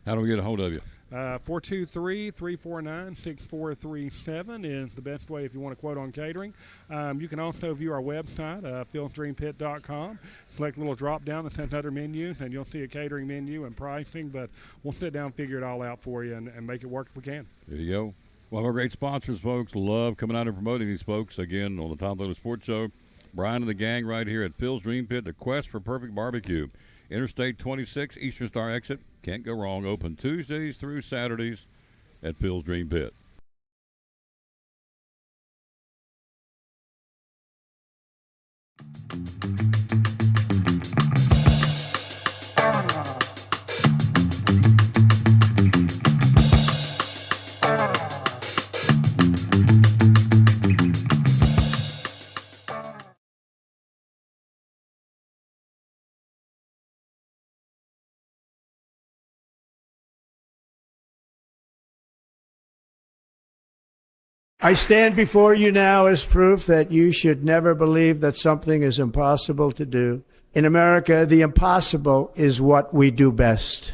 How do we get a hold of you? 423-349-6437 is the best way if you want to quote on catering. You can also view our website, philsdreampit.com. Select a little drop down that says other menus, and you'll see a catering menu and pricing. But we'll sit down and figure it all out for you and make it work if we can. There you go. Well, our great sponsors, folks. Love coming out and promoting these folks again on the Tom Taylor Sports Show. Brian and the gang right here at Phil's Dream Pit, the quest for perfect barbecue. Interstate 26, Eastern Star exit. Can't go wrong. Open Tuesdays through Saturdays at Phil's Dream Pit. I stand before you now as proof that you should never believe that something is impossible to do. In America, the impossible is what we do best.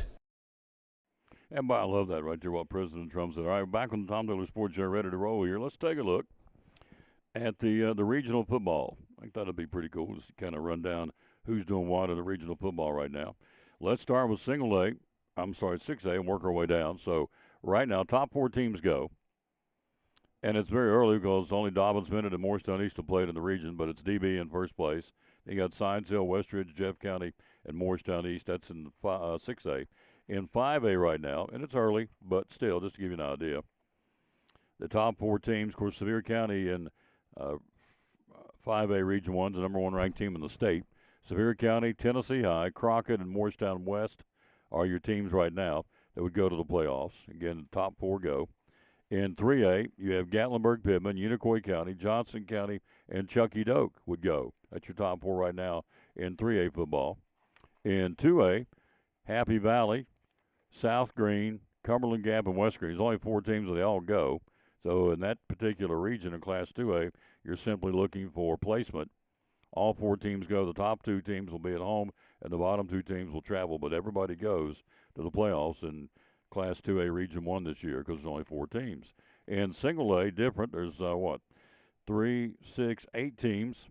And I love that right there, what President Trump said. All right, back on the Tom Taylor Sports Show, ready to roll here. Let's take a look at the regional football. I think that'd be pretty cool, just to kind of run down who's doing what in the regional football right now. Let's start with 6A and work our way down. So right now, top 4 teams go. And it's very early because only Dobbins, Bennett, and Morristown East have played in the region, but it's DB in first place. Then you got Science Hill, Westridge, Jeff County, and Morristown East. That's in 6A. In 5A right now, and it's early, but still, just to give you an idea, the top 4 teams, of course, Sevier County in 5A Region 1 is the number 1 ranked team in the state. Sevier County, Tennessee High, Crockett, and Morristown West are your teams right now that would go to the playoffs. Again, the top 4 go. In 3A, you have Gatlinburg, Pittman, Unicoi County, Johnson County, and Chucky Doak would go. That's your top 4 right now in 3A football. In 2A, Happy Valley, South Green, Cumberland Gap, and West Green. There's only 4 teams, and they all go. So in that particular region in Class 2A, you're simply looking for placement. All 4 teams go. The top 2 teams will be at home, and the bottom 2 teams will travel. But everybody goes to the playoffs in Class 2A Region 1 this year because there's only 4 teams. In Single A, different. There's, 3, 6, 8 teams.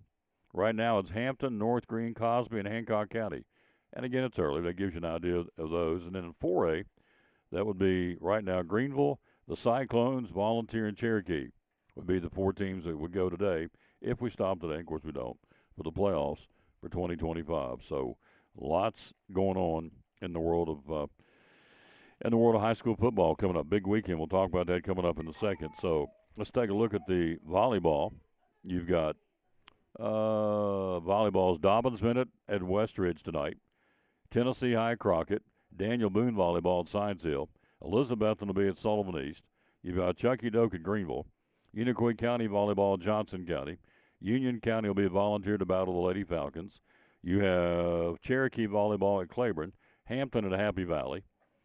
Right now it's Hampton, North Green, Cosby, and Hancock County. And again, it's early. That gives you an idea of those. And then in 4A, that would be right now Greenville, the Cyclones, Volunteer, and Cherokee would be the 4 teams that would go today if we stop today. Of course, we don't, for the playoffs for 2025. So lots going on in the world of high school football coming up. Big weekend. We'll talk about that coming up in a second. So let's take a look at the volleyball. You've got volleyball's Dobbins Bennett at Westridge tonight. Tennessee High Crockett. Daniel Boone volleyball at Science Hill. Elizabethton will be at Sullivan East. You've got Chucky Doak at Greenville. Unicoi County volleyball at Johnson County. Union County will be volunteer to battle the Lady Falcons. You have Cherokee volleyball at Claiborne. Hampton at Happy Valley.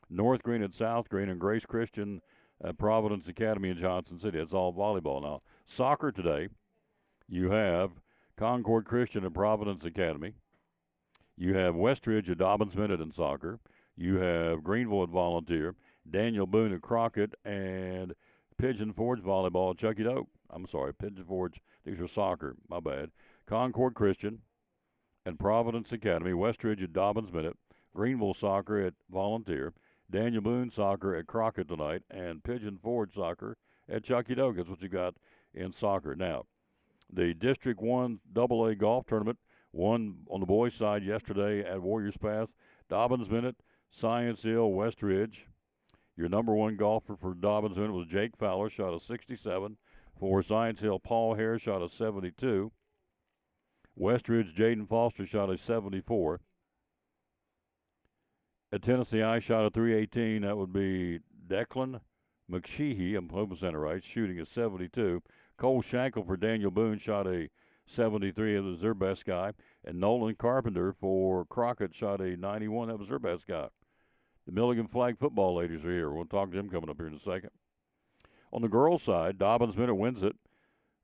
North Green at South Green, and Grace Christian at Providence Academy in Johnson City. It's all volleyball now. Soccer today, you have Concord Christian at Providence Academy. You have Westridge at Dobbins Bennett in soccer. You have Greenville at Volunteer. Daniel Boone at Crockett, and Pigeon Forge volleyball at Chucky Doak. I'm sorry, Pigeon Forge. These are soccer. My bad. Concord Christian and Providence Academy. Westridge at Dobbins Bennett. Greenville soccer at Volunteer. Daniel Boone soccer at Crockett tonight, and Pigeon Forge soccer at Chucky Doak. That's what you got in soccer. Now, the District 1 AA golf tournament won on the boys' side yesterday at Warriors Path. Dobbins Bennett, Science Hill, Westridge. Your number 1 golfer for Dobbins Bennett was Jake Fowler, shot a 67. For Science Hill, Paul Hare shot a 72. Westridge, Jaden Foster shot a 74. At Tennessee, I shot a 318. That would be Declan McSheehy, I'm hoping center right, shooting a 72. Cole Shankle for Daniel Boone shot a 73. That was their best guy. And Nolan Carpenter for Crockett shot a 91. That was their best guy. The Milligan Flag football ladies are here. We'll talk to them coming up here in a second. On the girls' side, Dobbins Bennett wins it.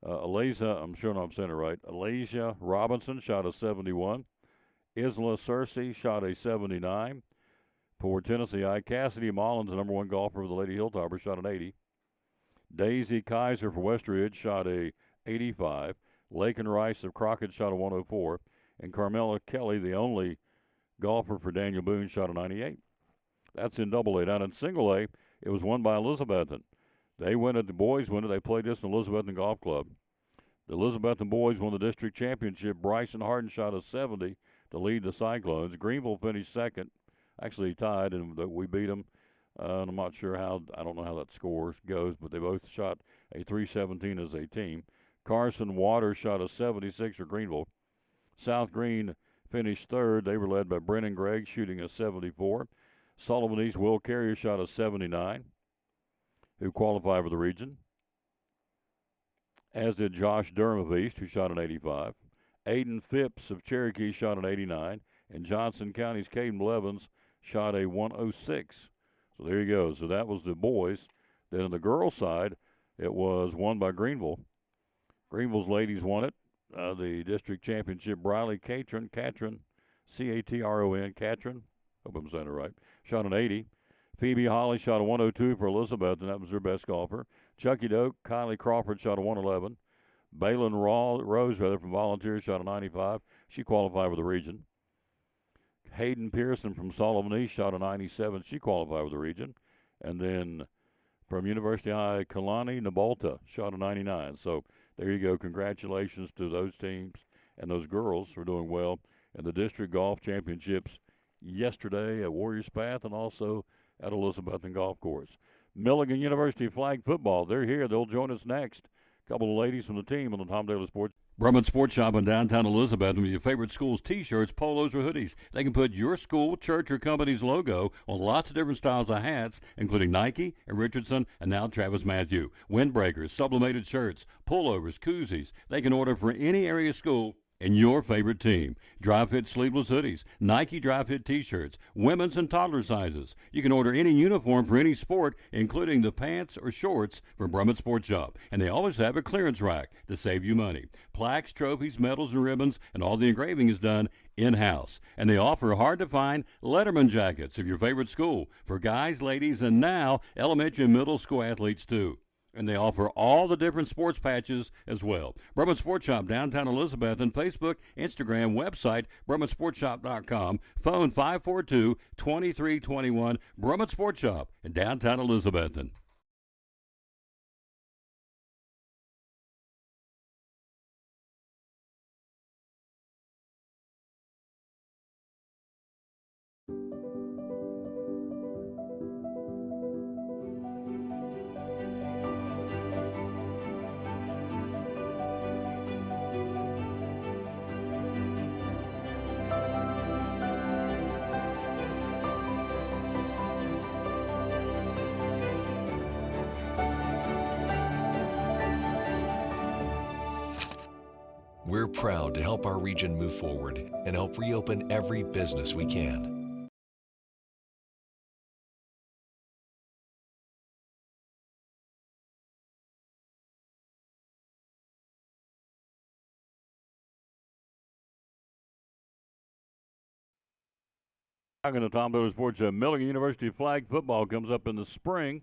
Aliza, I'm sure I'm saying it right. Alasia Robinson shot a 71. Isla Cersei shot a 79. For Tennessee I, Cassidy Mullins, the number 1 golfer for the Lady Hilltoppers, shot an 80. Daisy Kaiser for Westridge shot a 85. Lakin Rice of Crockett shot a 104. And Carmela Kelly, the only golfer for Daniel Boone, shot a 98. That's in AA. Down in Single A, it was won by Elizabethton. They win it. The boys win it. They played this in Elizabethton Golf Club. The Elizabethton boys won the district championship. Bryson Harden shot a 70 to lead the Cyclones. Greenville finished second. Actually tied, and we beat them. And I'm not sure how, I don't know how that score goes, but they both shot a 317 as a team. Carson Waters shot a 76 for Greenville. South Green finished third. They were led by Brennan Gregg, shooting a 74. Sullivan East Will Carrier shot a 79, who qualified for the region, as did Josh Durham of East, who shot an 85. Aiden Phipps of Cherokee shot an 89, and Johnson County's Caden Blevins shot a 106. So there you go. So that was the boys. Then on the girls' side, It was won by Greenville. Greenville's ladies won it. The district championship, Briley Catron, C-A-T-R-O-N, Catron, hope I'm saying it right, shot an 80. Phoebe Holly shot a 102 for Elizabeth, and that was their best golfer. Chucky Doak, Kylie Crawford shot a 111. Balin Rose from Volunteers shot a 95. She qualified for the region. Hayden Pearson from Sullivan East shot a 97. She qualified for the region. And then from University High, Kalani Nabalta shot a 99. So there you go. Congratulations to those teams and those girls for doing well in the district golf championships yesterday at Warriors Path and also at Elizabethton Golf Course. Milligan University flag football, they're here. They'll join us next. A couple of ladies from the team on the Tom Daly Sports. Brumman Sports Shop in downtown Elizabethton with your favorite school's T-shirts, polos, or hoodies. They can put your school, church, or company's logo on lots of different styles of hats, including Nike and Richardson and now Travis Matthew. Windbreakers, sublimated shirts, pullovers, koozies. They can order for any area school and your favorite team. Dry fit sleeveless hoodies, Nike dry fit t-shirts, women's and toddler sizes. You can order any uniform for any sport, including the pants or shorts from Brumman Sports Shop. And they always have a clearance rack to save you money. Plaques, trophies, medals, and ribbons, and all the engraving is done in-house. And they offer hard-to-find Letterman jackets of your favorite school for guys, ladies, and now elementary and middle school athletes too. And they offer all the different sports patches as well. Brumman Sports Shop, downtown Elizabethton, Facebook, Instagram, website, BrummanSportsShop.com, phone 542-2321, Brumman Sports Shop in downtown Elizabethton. We're proud to help our region move forward and help reopen every business we can. Talking to Tom Daly Sports, Milligan University flag football comes up in the spring.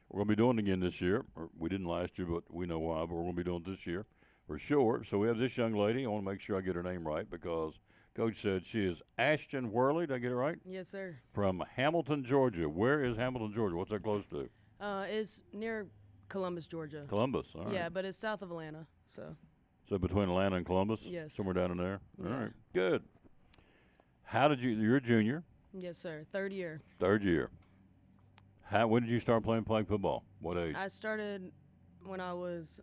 We're going to be doing it again this year. We didn't last year, but we know why, but we're going to be doing it this year for sure. So we have this young lady. I want to make sure I get her name right because Coach said she is Ashton Worley. Did I get it right? Yes, sir. From Hamilton, Georgia. Where is Hamilton, Georgia? What's that close to? It's near Columbus, Georgia. Columbus, all right. Yeah, but it's south of Atlanta, so. So between Atlanta and Columbus? Yes. Somewhere down in there? Yeah. All right, good. You're a junior? Yes, sir. Third year. Third year. When did you start playing flag football? What age? I started when I was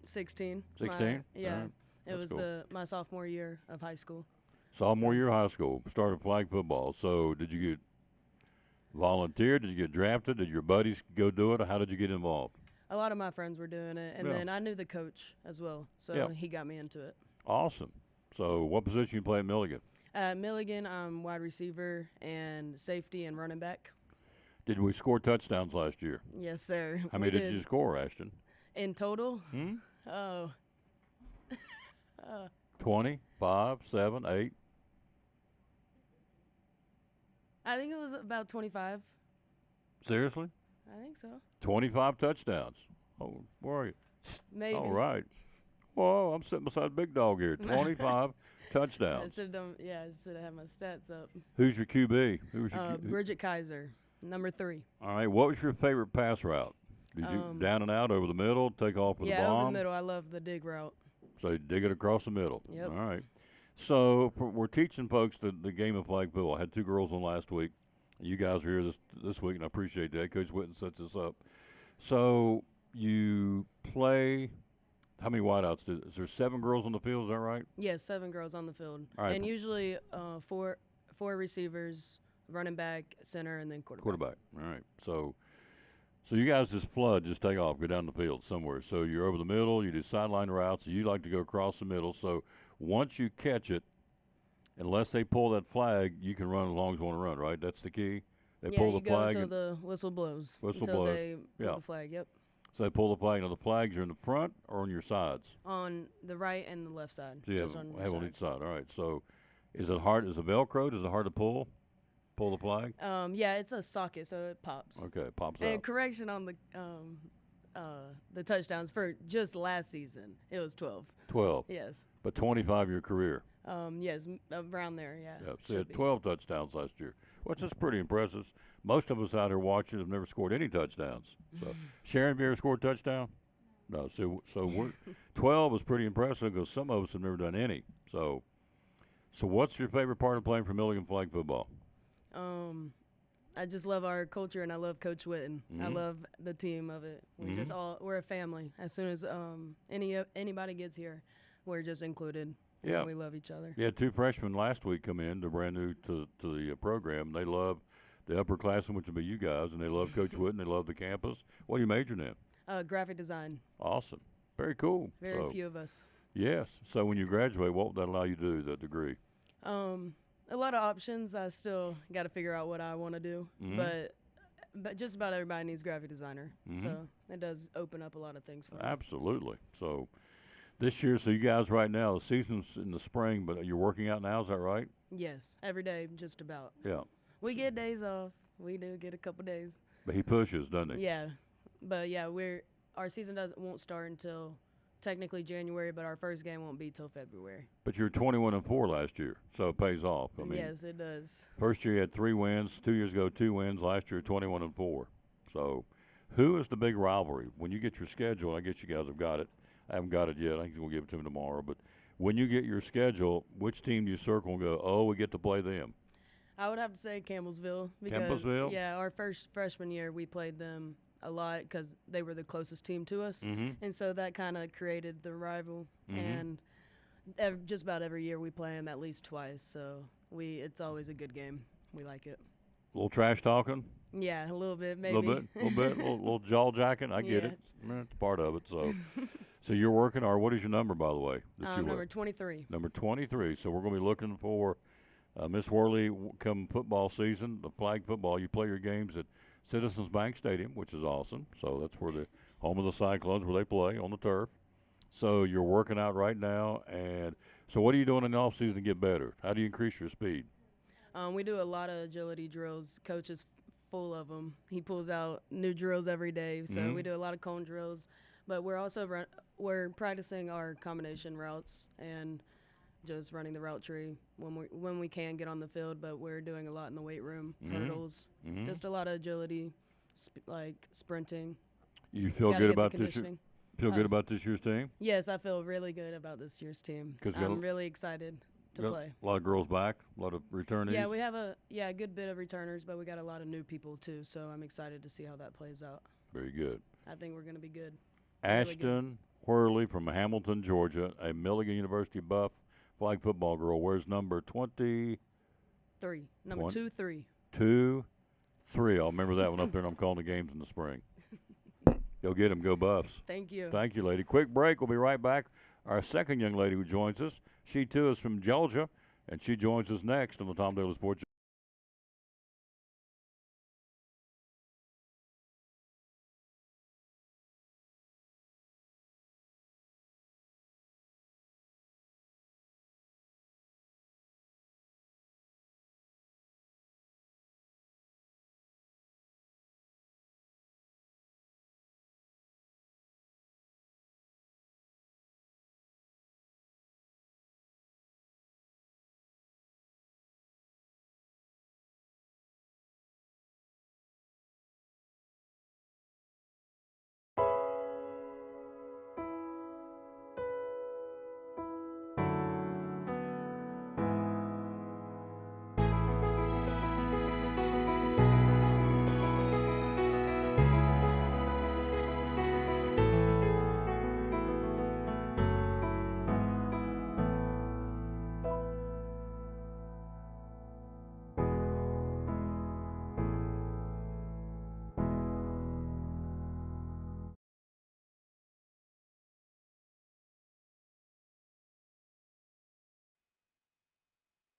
16. 16? Yeah. Right. It was cool. my sophomore year of high school. Sophomore year of high school, started flag football. So did you get volunteered? Did you get drafted? Did your buddies go do it? Or how did you get involved? A lot of my friends were doing it, and Yeah. then I knew the coach as well, so Yeah. he got me into it. Awesome. So what position you play at Milligan? At Milligan, I'm wide receiver and safety and running back. Did we score touchdowns last year? Yes, sir. How many did you score, Ashton? In total? Hmm? Oh. 20, 5, 7, 8? I think it was about 25. Seriously? I think so. 25 touchdowns. Oh, where are you? Maybe. All right. Whoa, I'm sitting beside Big Dog here. 25 I touchdowns. should have had my stats up. Who's your QB? Who's your QB? Bridget Kaiser, number 3. All right. What was your favorite pass route? Did you down and out, over the middle, take off with a bomb? Yeah, over the middle. I love the dig route. So you dig it across the middle. Yep. All right. So we're teaching folks the game of flag football. I had 2 girls on last week. You guys are here this week, and I appreciate that. Coach Witten sets us up. So you play. How many wideouts? Is there 7 girls on the field? Is that right? Yes, 7 girls on the field. All right. And usually 4 receivers, running back, center, and then quarterback. All right. So you guys just take off, go down the field somewhere. So you're over the middle. You do sideline routes. You like to go across the middle. So once you catch it, unless they pull that flag, you can run as long as you want to run, right? That's the key. They pull the flag until the whistle blows. Whistle until blows. they pull Yeah. the flag. Yep. So they pull the flag. Now the flags are in the front or on your sides? On the right and the left side. So you just have, on your have on side. each side. All right. So is it hard? Is it Velcro? Is it hard to pull? Pull the flag? Yeah, it's a socket, so it pops. Okay, it pops And out. correction on the touchdowns for just last season, it was 12. 12. Yes. But 25 your career. Yes, around there. Yeah. Yeah. So you should had be. 12 touchdowns last year, which is pretty impressive. Most of us out here watching have never scored any touchdowns. So Sharon, have you ever scored a touchdown? No. So we're 12 is pretty impressive because some of us have never done any. So what's your favorite part of playing for Milligan flag football? I just love our culture and I love Coach Witten. I Mhm. love the team of it. We just we're a family. As soon as anybody gets here, we're just included. And Yeah. we love each other. You had 2 freshmen last week come in. They're brand new to the program. They love the upperclassmen, which would be you guys, and they love Coach Witten. They love the campus. What are you majoring in? Graphic design. Awesome. Very cool. Very So, few of us. Yes. So when you graduate, what would that allow you to do, that degree? A lot of options. I still got to figure out what I want to do, Mhm. but just about everybody needs graphic designer. Mhm. So it does open up a lot of things for me. Absolutely. So this year, so you guys right now, the season's in the spring, but you're working out now, is that right? Yes, every day, just about. Yeah. We get days off. We do get a couple days. But he pushes, doesn't he? Yeah, but yeah, our season won't start until technically January, but our first game won't be till February. But you're 21-4 last year, so it pays off. I mean, Yes, it does. first year you had 3 wins. 2 years ago, 2 wins. Last year, 21-4. So, who is the big rivalry when you get your schedule? I guess you guys have got it. I haven't got it yet. I think we'll give it to me tomorrow. But when you get your schedule, which team do you circle and go, oh, we get to play them? I would have to say Campbellsville because Campbellsville? yeah, our first freshman year we played them a lot because they were the closest team to us, Mhm. and so that kind of created the rival. Mhm. And just about every year we play them at least twice, so it's always a good game. We like it. A little trash talking? Yeah, a little bit, maybe. A little bit, little jaw jacking. I get Yeah. it. It's part of it. So, so you're working, or what is your number, by the way? That you Number work? 23. Number 23. So we're going to be looking for Miss Worley come football season, the flag football. You play your games at Citizens Bank Stadium, which is awesome. So that's where the home of the Cyclones, where they play on the turf. So you're working out right now, and so what are you doing in the off season to get better? How do you increase your speed? We do a lot of agility drills. Coach is full of them. He pulls out new drills every day. So Mhm. we do a lot of cone drills, but we're also we're practicing our combination routes and just running the route tree when we can get on the field. But we're doing a lot in the weight room, Mhm. hurdles, Mhm. just a lot of agility, like sprinting. You feel Gotta good get the about this year? conditioning. Feel good about this year's team? Yes, I feel really good about this year's team. 'Cause you got I'm a- really excited to Got play. A lot of girls back, a lot of returnees. Yeah, we have a good bit of returners, but we got a lot of new people too. So I'm excited to see how that plays out. Very good. I think we're going to be good. Really good. Ashton Whirley from Hamilton, Georgia, a Milligan University buff flag football girl, wears number 22, 3. Number 2, 3. 3. I'll remember that one up there, and I'm calling the games in the spring. Go get them, go Buffs. Thank you. Thank you, lady. Quick break. We'll be right back. Our second young lady who joins us, she too is from Georgia, and she joins us next on the Tom Daly Sports.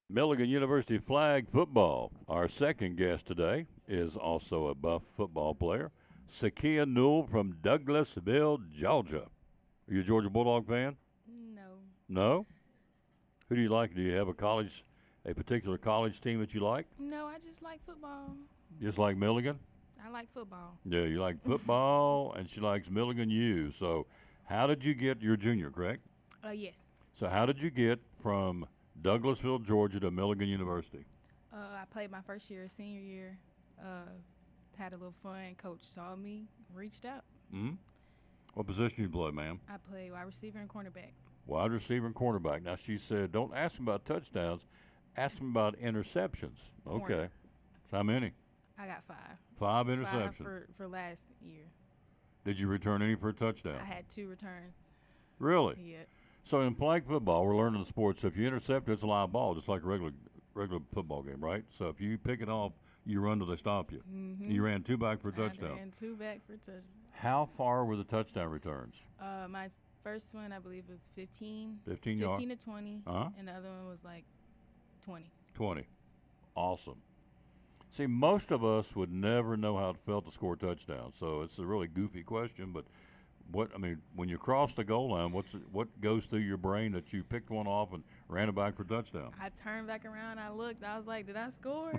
Milligan University flag football. Our second guest today is also a buff football player. Sakia Newell from Douglasville, Georgia. Are you a Georgia Bulldog fan? No. No? Who do you like? Do you have a particular college team that you like? No, I just like football. Just like Milligan? I like football. Yeah, you like football, and she likes Milligan U. So how did you get your junior, correct? Yes. So how did you get from Douglasville, Georgia to Milligan University? I played my first year, senior year. Had a little fun. Coach saw me, reached out. Hmm. What position you play, ma'am? I play wide receiver and cornerback. Wide receiver and cornerback. Now, she said, don't ask him about touchdowns. Ask him about interceptions. Okay. Corner. So how many? I got 5. 5 interceptions. 5 for last year. Did you return any for a touchdown? I had 2 returns. Really? Yeah. So in flag football, we're learning the sport. So if you intercept, it's a live ball, just like a regular football game, right? So if you pick it off, you run till they stop you. Mm-hmm. You ran 2 back for a touchdown. I ran 2 back for a touchdown. How far were the touchdown returns? My first one, I believe, was 15. 15 yards? 15 to 20. Uh-huh. And the other one was like 20. 20. Awesome. See, most of us would never know how it felt to score a touchdown. So it's a really goofy question, but when you cross the goal line, what goes through your brain that you picked one off and ran it back for a touchdown? I turned back around, I looked, I was like, did I score?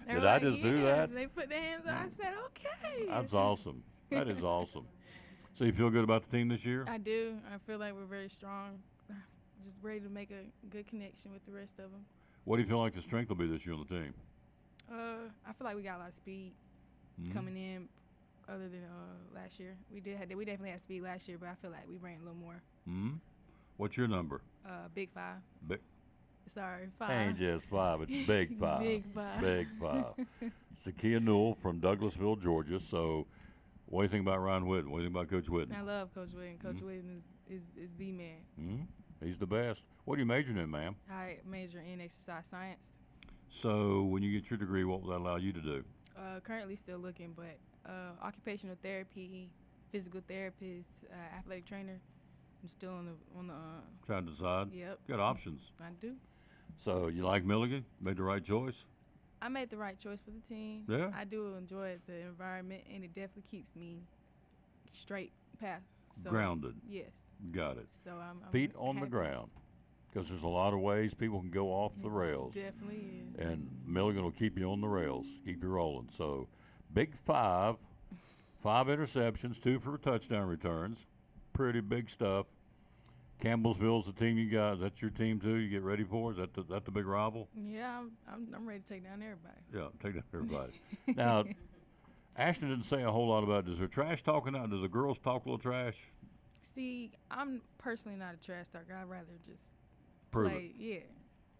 Did I just do that? They put their hands up. I said, okay. That's awesome. That is awesome. So you feel good about the team this year? I do. I feel like we're very strong. Just ready to make a good connection with the rest of them. What do you feel like the strength will be this year on the team? I feel like we got a lot of speed coming in other than last year. We definitely had speed last year, but I feel like we ran a little more. What's your number? Big 5. Big. Sorry, 5. Ain't just 5, it's Big 5. Big 5. Big 5. Sakia Newell from Douglasville, Georgia. So what do you think about Ryan Whitten? What do you think about Coach Whitten? I love Coach Whitten. Coach Whitten is the man. He's the best. What are you majoring in, ma'am? I major in exercise science. So when you get your degree, what will that allow you to do? Currently still looking, but occupational therapy, physical therapist, athletic trainer. I'm still on the Trying to decide? Yep. Got options. I do. So you like Milligan? Made the right choice? I made the right choice for the team. Yeah. I do enjoy the environment, and it definitely keeps me straight path. So, Grounded. Yes. Got it. So I'm feet on the happy. ground. Because there's a lot of ways people can go off the rails. Definitely is. And Milligan will keep you on the rails, keep you rolling. So Big 5, 5 interceptions, 2 for touchdown returns. Pretty big stuff. Campbellsville's the team you got. Is that your team too? You get ready for? Is that the big rival? Yeah, I'm ready to take down everybody. Yeah, take down everybody. Now, Ashton didn't say a whole lot about it. Does there trash talking out? Do the girls talk a little trash? See, I'm personally not a trash talker. I'd rather just Prove play. Yeah,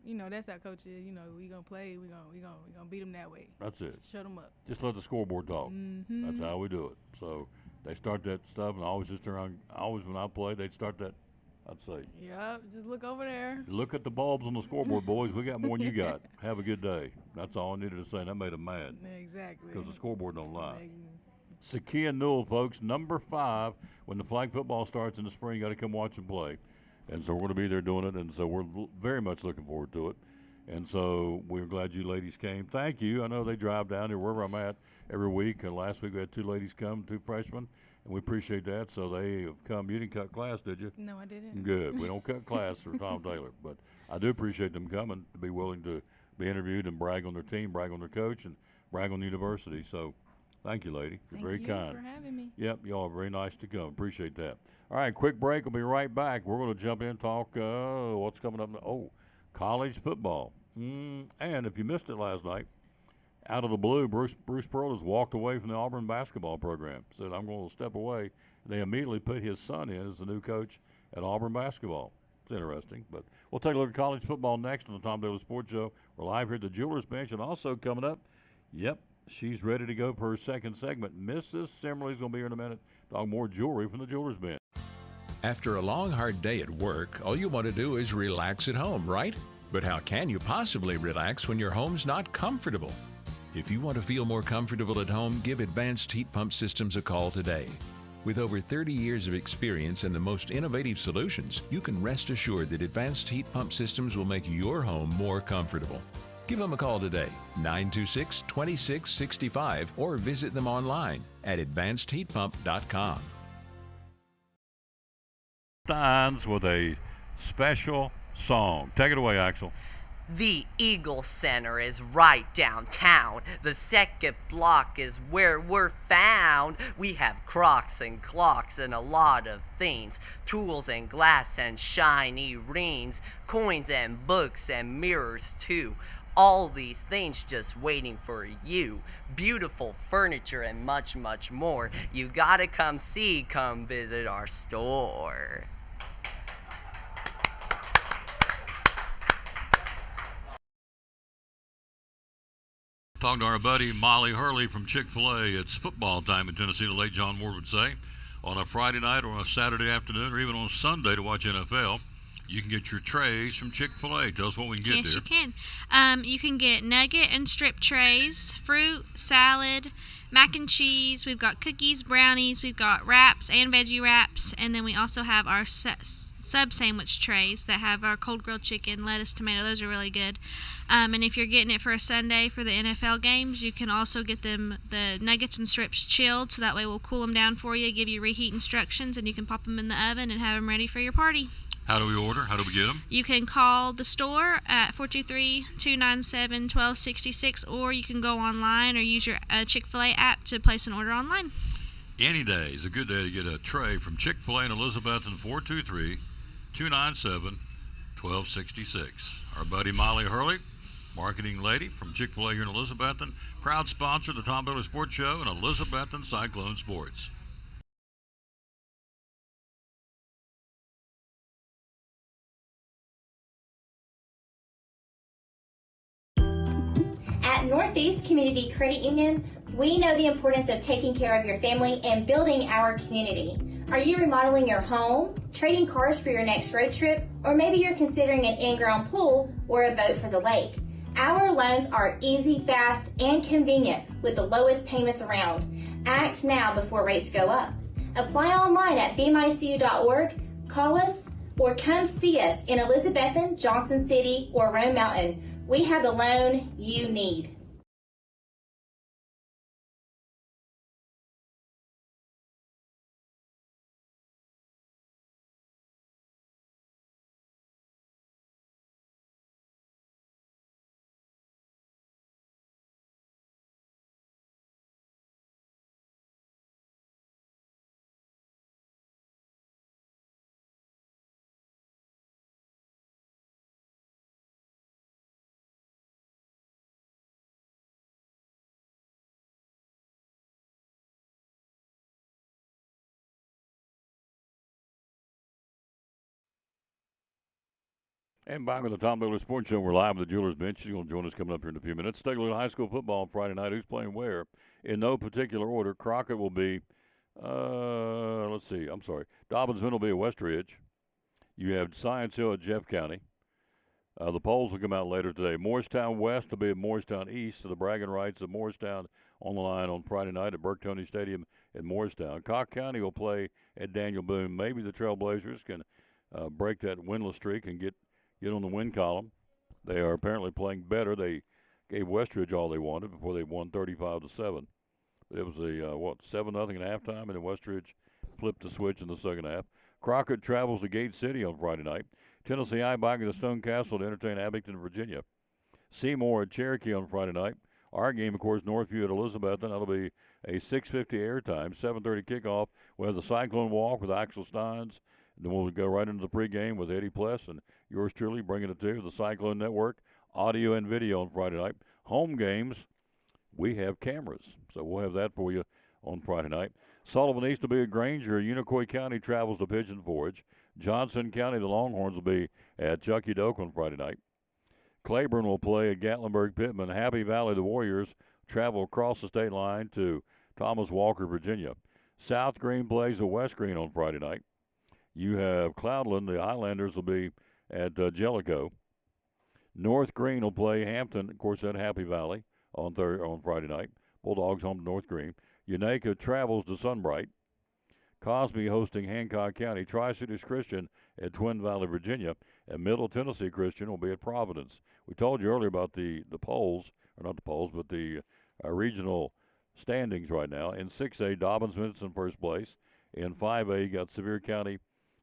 you know that's how coach is. You know we gonna play. We gonna beat them that way. That's it. Shut them up. Just let the scoreboard talk. Mm-hmm. That's how we do it. So they start that stuff, and always when I play, they'd start that. I'd say. Yep, just look over there. Look at the bulbs on the scoreboard, boys. We got more than you got. Have a good day. That's all I needed to say. That made them mad. Exactly. Because the scoreboard don't lie. Sakia Newell, folks, number 5. When the flag football starts in the spring, you got to come watch them play. And so we're going to be there doing it, and so we're very much looking forward to it. And so we're glad you ladies came. Thank you. I know they drive down here wherever I'm at every week. Last week we had 2 ladies come, 2 freshmen. And we appreciate that. So they have come. You didn't cut class, did you? No, I didn't. Good. We don't cut class for Tom Taylor. But I do appreciate them coming to be willing to be interviewed and brag on their team, brag on their coach, and brag on the university. So thank you, lady. You're very kind. Thank you for having me. Yep, y'all are very nice to come. Appreciate that. All right, quick break. We'll be right back. We're going to jump in and talk what's coming up. College football. And if you missed it last night, out of the blue, Bruce Pearl has walked away from the Auburn basketball program. Said, I'm going to step away. They immediately put his son in as the new coach at Auburn basketball. It's interesting. But we'll take a look at college football next on the Tom Taylor Sports Show. We're live here at the Jewelers Bench. And also coming up, she's ready to go for her second segment. Mrs. Simmerly's going to be here in a minute. Talk more jewelry from the Jewelers Bench. After a long, hard day at work, all you want to do is relax at home, right? But how can you possibly relax when your home's not comfortable? If you want to feel more comfortable at home, give Advanced Heat Pump Systems a call today. With over 30 years of experience and the most innovative solutions, you can rest assured that Advanced Heat Pump Systems will make your home more comfortable. Give them a call today, 926-2665, or visit them online at advancedheatpump.com. Steins with a special song. Take it away, Axel. The Eagle Center is right downtown. The second block is where we're found. We have crocs and clocks and a lot of things. Tools and glass and shiny rings. Coins and books and mirrors too. All these things just waiting for you. Beautiful furniture and much, much more. You gotta come visit our store. Talking to our buddy Molly Hurley from Chick-fil-A. It's football time in Tennessee, the late John Ward would say. On a Friday night or a Saturday afternoon or even on Sunday to watch NFL, you can get your trays from Chick-fil-A. Tell us what we can get, Yes, dear. you can. You can get nugget and strip trays, fruit, salad, mac and cheese. We've got cookies, brownies. We've got wraps and veggie wraps. And then we also have our sub sandwich trays that have our cold grilled chicken, lettuce, tomato. Those are really good. And if you're getting it for a Sunday for the NFL games, you can also get the nuggets and strips chilled, so that way we'll cool them down for you, give you reheat instructions, and you can pop them in the oven and have them ready for your party. How do we order? How do we get them? You can call the store at 423-297-1266, or you can go online or use your Chick-fil-A app to place an order online. Any day is a good day to get a tray from Chick-fil-A in Elizabethton, 423-297-1266. Our buddy Molly Hurley, marketing lady from Chick-fil-A here in Elizabethton, proud sponsor of the Tom Bailey Sports Show and Elizabethton Cyclone Sports. At Northeast Community Credit Union, we know the importance of taking care of your family and building our community. Are you remodeling your home, trading cars for your next road trip, or maybe you're considering an in-ground pool or a boat for the lake? Our loans are easy, fast, and convenient with the lowest payments around. Act now before rates go up. Apply online at bmycu.org, call us, or come see us in Elizabethton, Johnson City, or Rome Mountain. We have the loan you need. And back with the Tom Bailey Sports Show. We're live with the Jewelers Bench. She's going to join us coming up here in a few minutes. Take a look at high school football on Friday night. Who's playing where? In no particular order. Crockett will be, Dobbinsville will be at Westridge. You have Science Hill at Jeff County. The polls will come out later today. Morristown West will be at Morristown East. So the bragging rights of Morristown on the line on Friday night at Burke Tony Stadium in Morristown. Cock County will play at Daniel Boone. Maybe the Trailblazers can break that winless streak and get on the win column. They are apparently playing better. They gave Westridge all they wanted before they won 35-7. But it was a 7-0 at halftime, and then Westridge flipped the switch in the second half. Crockett travels to Gate City on Friday night. Tennessee High back at the Stone Castle to entertain Abington, Virginia. Seymour at Cherokee on Friday night. Our game, of course, Northview at Elizabethton. That'll be a 6:50 airtime, 7:30 kickoff. We'll have the Cyclone Walk with Axel Steins. Then we'll go right into the pregame with Eddie Pless and yours truly bringing it to you, the Cyclone Network, audio and video on Friday night. Home games, we have cameras, so we'll have that for you on Friday night. Sullivan East will be at Granger. Unicoi County travels to Pigeon Forge. Johnson County, the Longhorns, will be at Chucky Doak on Friday night. Claiborne will play at Gatlinburg-Pittman. Happy Valley, the Warriors, travel across the state line to Thomas Walker, Virginia. South Green plays at West Green on Friday night. You have Cloudland. The Islanders will be at Jellicoe. North Green will play Hampton, of course, at Happy Valley on Friday night. Bulldogs home to North Green. Unaka travels to Sunbright. Cosby hosting Hancock County. Tri-Cities Christian at Twin Valley, Virginia. And Middle Tennessee Christian will be at Providence. We told you earlier about the polls, or not the polls, but the regional standings right now. In 6A, Dobbins-Winston in first place. In 5A, you got Sevier County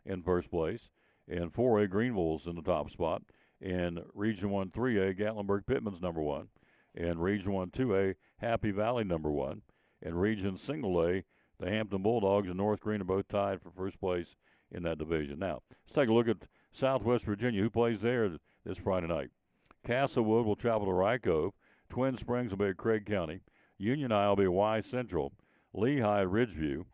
in first place. In 4A, Greenville's in the top spot. In Region 1 3A, Gatlinburg-Pittman's number 1. In Region 1 2A, Happy Valley number 1. In Region Single A, the Hampton Bulldogs and North Green are both tied for first place in that division. Now, let's take a look at Southwest Virginia. Who plays there this Friday night? Castlewood will travel to Rycove. Twin Springs will be at Craig County. Union High will be at Y Central. Lehigh at Ridgeview.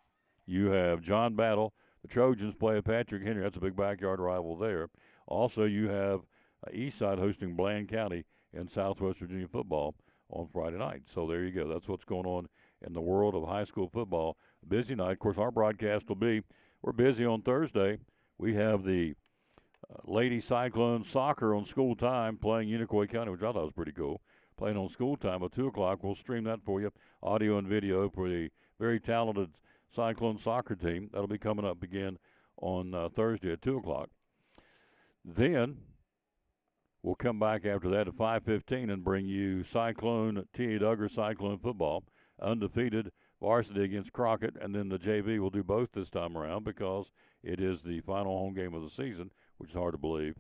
You have John Battle. The Trojans play at Patrick Henry. That's a big backyard rival there. Also, you have Eastside hosting Bland County in Southwest Virginia football on Friday night. So there you go. That's what's going on in the world of high school football. Busy night. Of course, our broadcast will be, we're busy on Thursday. We have the Lady Cyclone soccer on school time playing Unicoi County, which I thought was pretty cool. Playing on school time at 2 o'clock. We'll stream that for you, audio and video, for the very talented Cyclone soccer team. That'll be coming up again on Thursday at 2 o'clock. Then we'll come back after that at 5:15 and bring you Cyclone, T.A. Duggar Cyclone football, undefeated varsity against Crockett, and then the JV will do both this time around because it is the final home game of the season, which is hard to believe.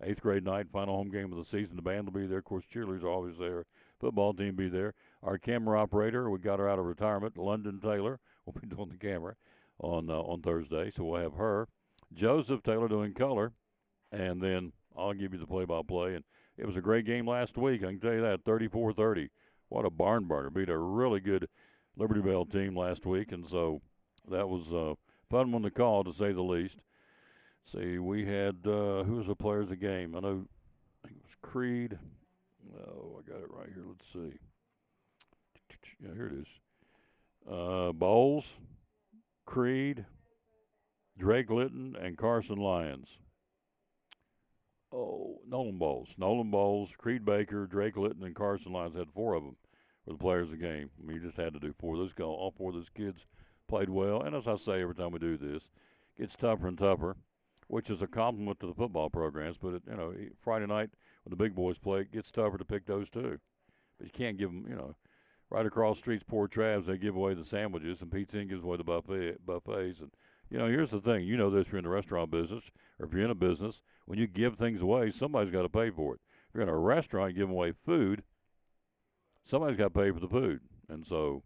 8th grade night, final home game of the season. The band will be there. Of course, cheerleaders are always there. Football team will be there. Our camera operator, we got her out of retirement, London Taylor, will be doing the camera on Thursday, so we'll have her. Joseph Taylor doing color, and then I'll give you the play-by-play. And it was a great game last week, I can tell you that, 34-30. What a barn burner. Beat a really good Liberty Bell team last week, and so that was a fun one to call, to say the least. See, we had, who was the players of the game? I know, I think it was Creed. Oh, I got it right here. Let's see. Yeah, here it is. Bowles, Creed, Drake Litton, and Carson Lyons. Oh, Nolan Bowles, Creed Baker, Drake Litton, and Carson Lyons. Had 4 of them were the players of the game. I mean, you just had to do 4. All 4 of those kids played well. And as I say every time we do this, it gets tougher and tougher, which is a compliment to the football programs. But, Friday night when the big boys play, it gets tougher to pick those too. But you can't give them, right across the streets, Poor Travs, they give away the sandwiches, and Pizza Inn gives away the buffets. And, here's the thing. You know this if you're in the restaurant business, or if you're in a business, when you give things away, somebody's got to pay for it. If you're in a restaurant giving away food, somebody's got to pay for the food. And so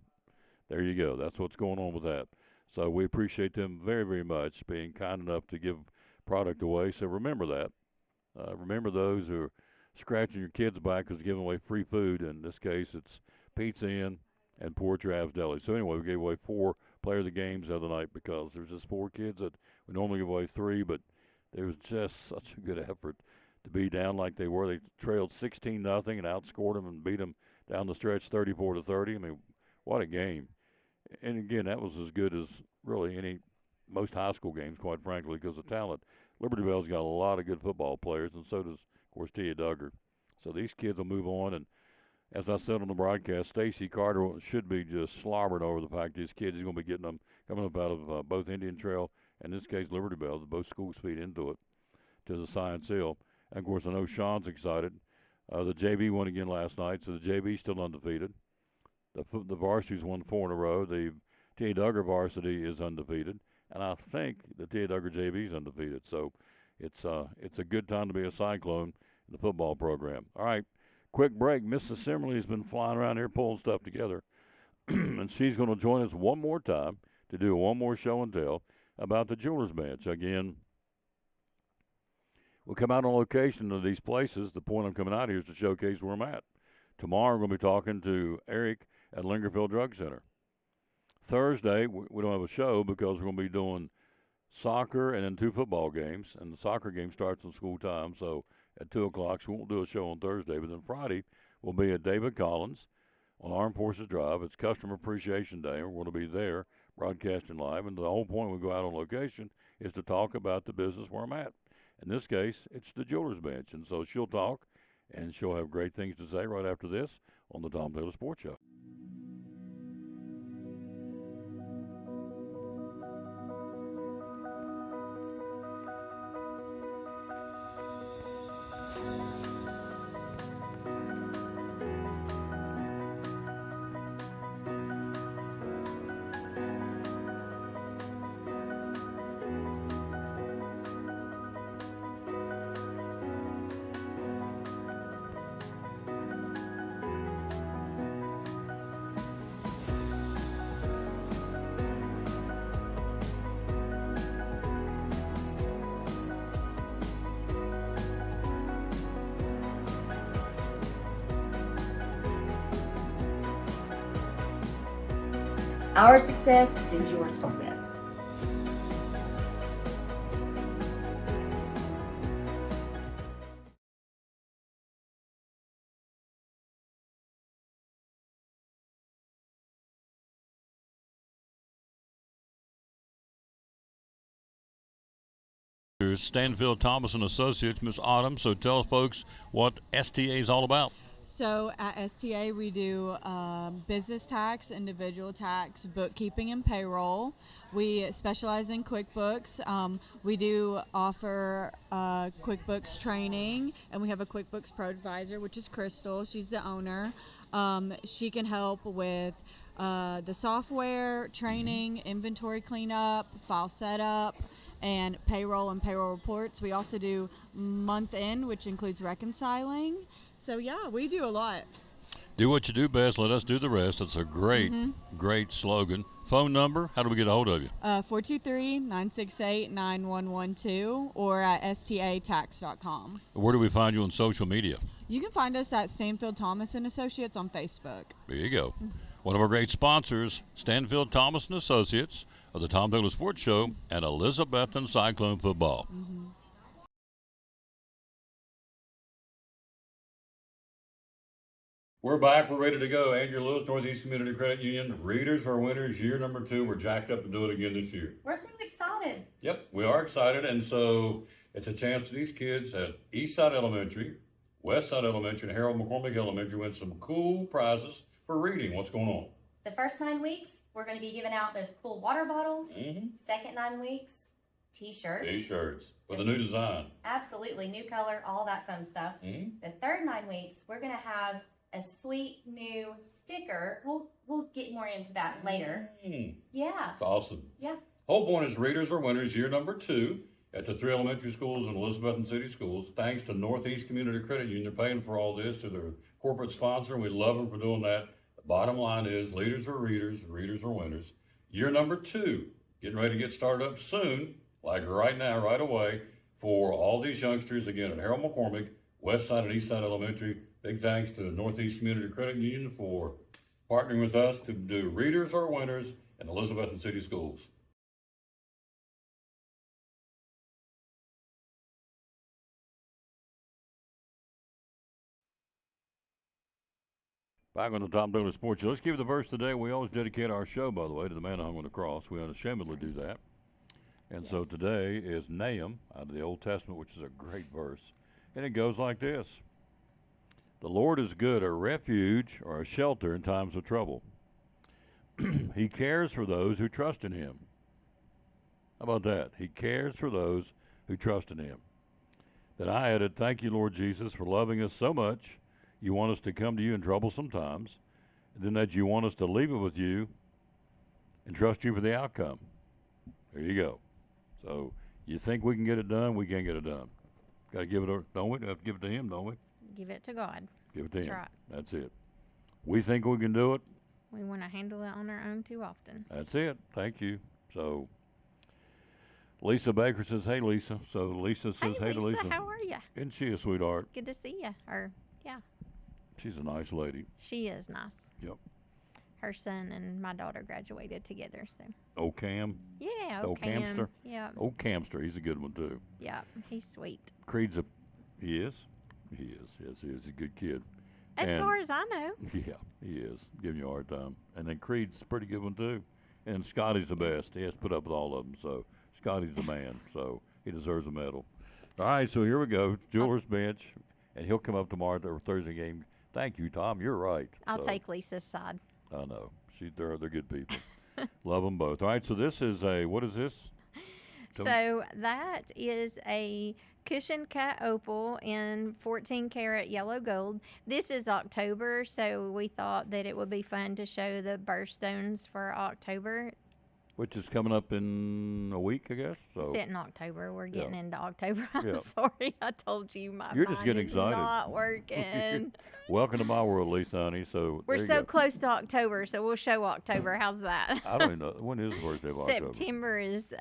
there you go. That's what's going on with that. So we appreciate them very, very much being kind enough to give product away. So remember that. Remember those who are scratching your kids' back because they're giving away free food. In this case, it's Pizza Inn and Poor Travs Deli. So anyway, we gave away 4 player of the games the other night because there's just 4 kids that we normally give away 3, but there was just such a good effort to be down like they were. They trailed 16-0 and outscored them and beat them down the stretch 34-30. I mean, what a game. And again, that was as good as really most high school games, quite frankly, because of talent. Liberty Bell's got a lot of good football players, and so does, of course, T.A. Duggar. So these kids will move on, and as I said on the broadcast, Stacy Carter should be just slobbering over the fact these kids are going to be getting them coming up out of both Indian Trail and, in this case, Liberty Bell. Both schools feed into it, to the Science Hill. And, of course, I know Sean's excited. The JV won again last night, so the JV's still undefeated. The varsity's won 4 in a row. The T.A. Duggar varsity is undefeated. And I think the T.A. Duggar JV is undefeated. So it's a good time to be a Cyclone in the football program. All right, quick break. Mrs. Simmerly has been flying around here pulling stuff together. And she's going to join us one more time to do one more show and tell about the Jewelers Bench. Again, we'll come out on location to these places. The point I'm coming out here is to showcase where I'm at. Tomorrow, we're going to be talking to Eric at Lingerfield Drug Center. Thursday, we don't have a show because we're going to be doing soccer and then 2 football games. And the soccer game starts on school time, so at 2 o'clock, so we won't do a show on Thursday. But then Friday, we'll be at David Collins on Armed Forces Drive. It's Customer Appreciation Day. We're going to be there broadcasting live. And the whole point we go out on location is to talk about the business where I'm at. In this case, it's the Jewelers Bench. And so she'll talk, and she'll have great things to say right after this on the Tom Taylor Sports Show. Our success is your success. Stanfield Thomas and Associates, Miss Autumn. So tell folks what STA is all about. So at STA, we do business tax, individual tax, bookkeeping, and payroll. We specialize in QuickBooks. We do offer QuickBooks training, and we have a QuickBooks Pro Advisor, which is Crystal. She's the owner. She can help with the software, training, inventory cleanup, file setup, and payroll reports. We also do month end, which includes reconciling. So yeah, we do a lot. Do what you do best. Let us do the rest. That's a great, great slogan. Phone number, how do we get a hold of you? 423-968-9112 or at statax.com. Where do we find you on social media? You can find us at Stanfield Thomas and Associates on Facebook. There you go. One of our great sponsors, Stanfield Thomas and Associates of the Tom Douglas Sports Show and Elizabethton Cyclone Football. We're back. We're ready to go. Andrew Lewis, Northeast Community Credit Union. Readers are winners. Year number 2. We're jacked up to do it again this year. We're so excited. Yep, we are excited. And so it's a chance for these kids at Eastside Elementary, Westside Elementary, and Harold McCormick Elementary win some cool prizes for reading. What's going on? The first 9 weeks, we're going to be giving out those cool water bottles. Second 9 weeks, T-shirts. T-shirts with a new design. Absolutely. New color, all that fun stuff. The third 9 weeks, we're going to have a sweet new sticker. We'll get more into that later. Yeah. That's awesome. Yeah. Whole point is readers are winners. Year number 2 at the 3 elementary schools and Elizabethton City Schools. Thanks to Northeast Community Credit Union. They're paying for all this to their corporate sponsor, and we love them for doing that. The bottom line is leaders are readers, readers are winners. Year number 2, getting ready to get started up soon, like right now, right away, for all these youngsters, again, at Harold McCormick, Westside and Eastside Elementary. Big thanks to the Northeast Community Credit Union for partnering with us to do Readers Are Winners in Elizabethton City Schools. Back on the Tom Douglas Sports Show. Let's give the verse today. We always dedicate our show, by the way, to the man who hung on the cross. We unashamedly do that. And so today is Nahum out of the Old Testament, which is a great verse. And it goes like this. The Lord is good, a refuge or a shelter in times of trouble. He cares for those who trust in him. How about that? He cares for those who trust in him. Then I added, thank you, Lord Jesus, for loving us so much. You want us to come to you in troublesome times. And then that you want us to leave it with you and trust you for the outcome. There you go. So you think we can get it done? We can't get it done. Got to give it, don't we? Have to give it to him, don't we? Give it to God. Give it to That's him. right. That's it. We think we can do it. We want to handle it on our own too often. That's it. Thank you. So Lisa Baker says, hey, Lisa. So Lisa says, hey to Lisa. How are you? Isn't she a sweetheart? Good to see you. Yeah. She's a nice lady. She is nice. Yep. Her son and my daughter graduated together, so. Old Cam? Yeah, old Cam. Camster? Yeah. Old Camster. He's a good one, too. Yeah, he's sweet. Creed's he is? He is. Yes, he is a good kid. As far as I know. Yeah, he is. Giving you a hard time. And then Creed's a pretty good one, too. And Scotty's the best. He has to put up with all of them, so Scotty's the man, so he deserves a medal. All right, so here we go. Jeweler's Bench, and he'll come up tomorrow at the Thursday game. Thank you, Tom. You're right. I'll take Lisa's side. I know. They're good people. Love them both. All right, so this is what is this? So that is a cushion cut opal in 14 karat yellow gold. This is October, so we thought that it would be fun to show the birthstones for October. Which is coming up in a week, I guess. So Set in October. We're getting into October. I'm sorry. I told you my You're mind just getting is excited. not working. Welcome to my world, Lisa, honey. So We're there you so go. close to October, so we'll show October. How's that? I don't even know. When is the first day of October? September is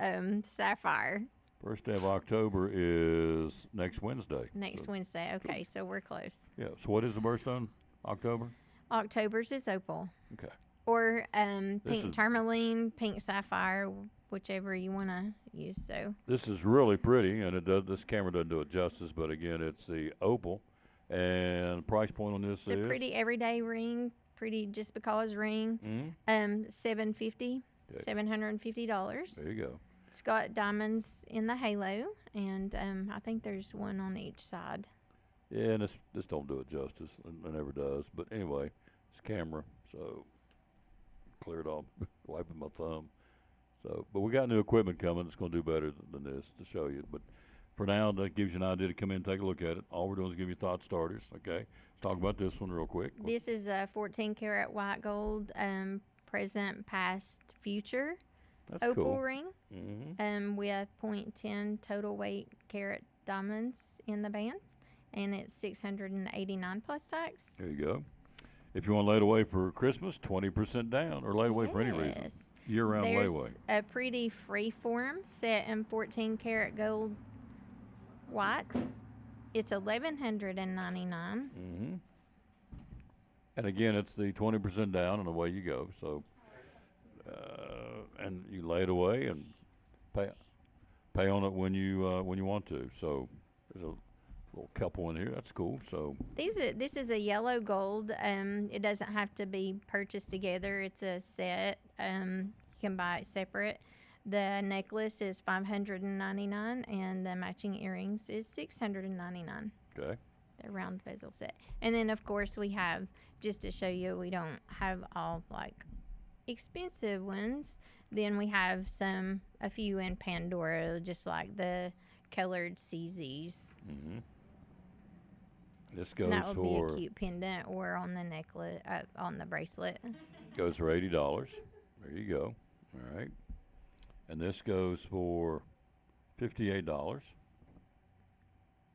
Sapphire. First day of October is next Wednesday. Next Wednesday. Okay, so we're close. Yeah. So what is the birthstone? October? October's is opal. Okay. Or This pink is- tourmaline, pink sapphire, whichever you want to use. So This is really pretty, and this camera doesn't do it justice. But again, it's the opal, and price point on this it's a is pretty everyday ring, pretty just because ring. $750, Okay. $750. There you go. It's got diamonds in the halo, and I think there's one on each side. Yeah, and this don't do it justice. It never does. But anyway, it's camera, so clear it off, wiping my thumb. So, but we got new equipment coming. It's going to do better than this to show you. But for now, that gives you an idea to come in and take a look at it. All we're doing is give you thought starters. Okay, let's talk about this one real quick. This is a 14 karat white gold, present, past, future That's opal cool. ring, with 0.10 total weight carat diamonds in the band, and it's $689 plus tax. There you go. If you want to lay it away for Christmas, 20% down, or lay it away for any reason. Yes. Year-round There's layaway. a pretty freeform set in 14 karat gold white. It's $1,199. And again, it's the 20% down, and away you go. So, and you lay it away and pay on it when you want to. So, there's a little couple in here. That's cool. So, This is a yellow gold. It doesn't have to be purchased together. It's a set. You can buy it separate. The necklace is $599, and the matching earrings is $699. okay. The round bezel set. And then, of course, we have, just to show you, we don't have all like expensive ones. Then we have a few in Pandora, just like the colored CZs. This And that goes would be for a cute pendant or on the necklace, on the bracelet. goes for $80. There you go. All right. And this goes for $58.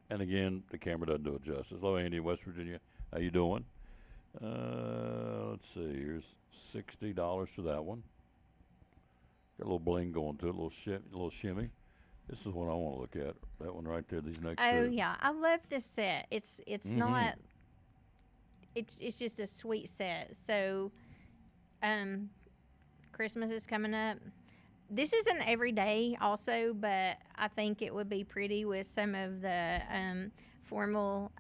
And again, the camera doesn't do it justice. Hello, Andy, West Virginia. How you doing? Let's see. Here's $60 for that one. Got a little bling going to it, a little shimmy. This is what I want to look at. That one right there. These next Oh two. yeah, I love this set. It's not. It's just a sweet set. So, Christmas is coming up. This isn't every day, also, but I think it would be pretty with some of the formal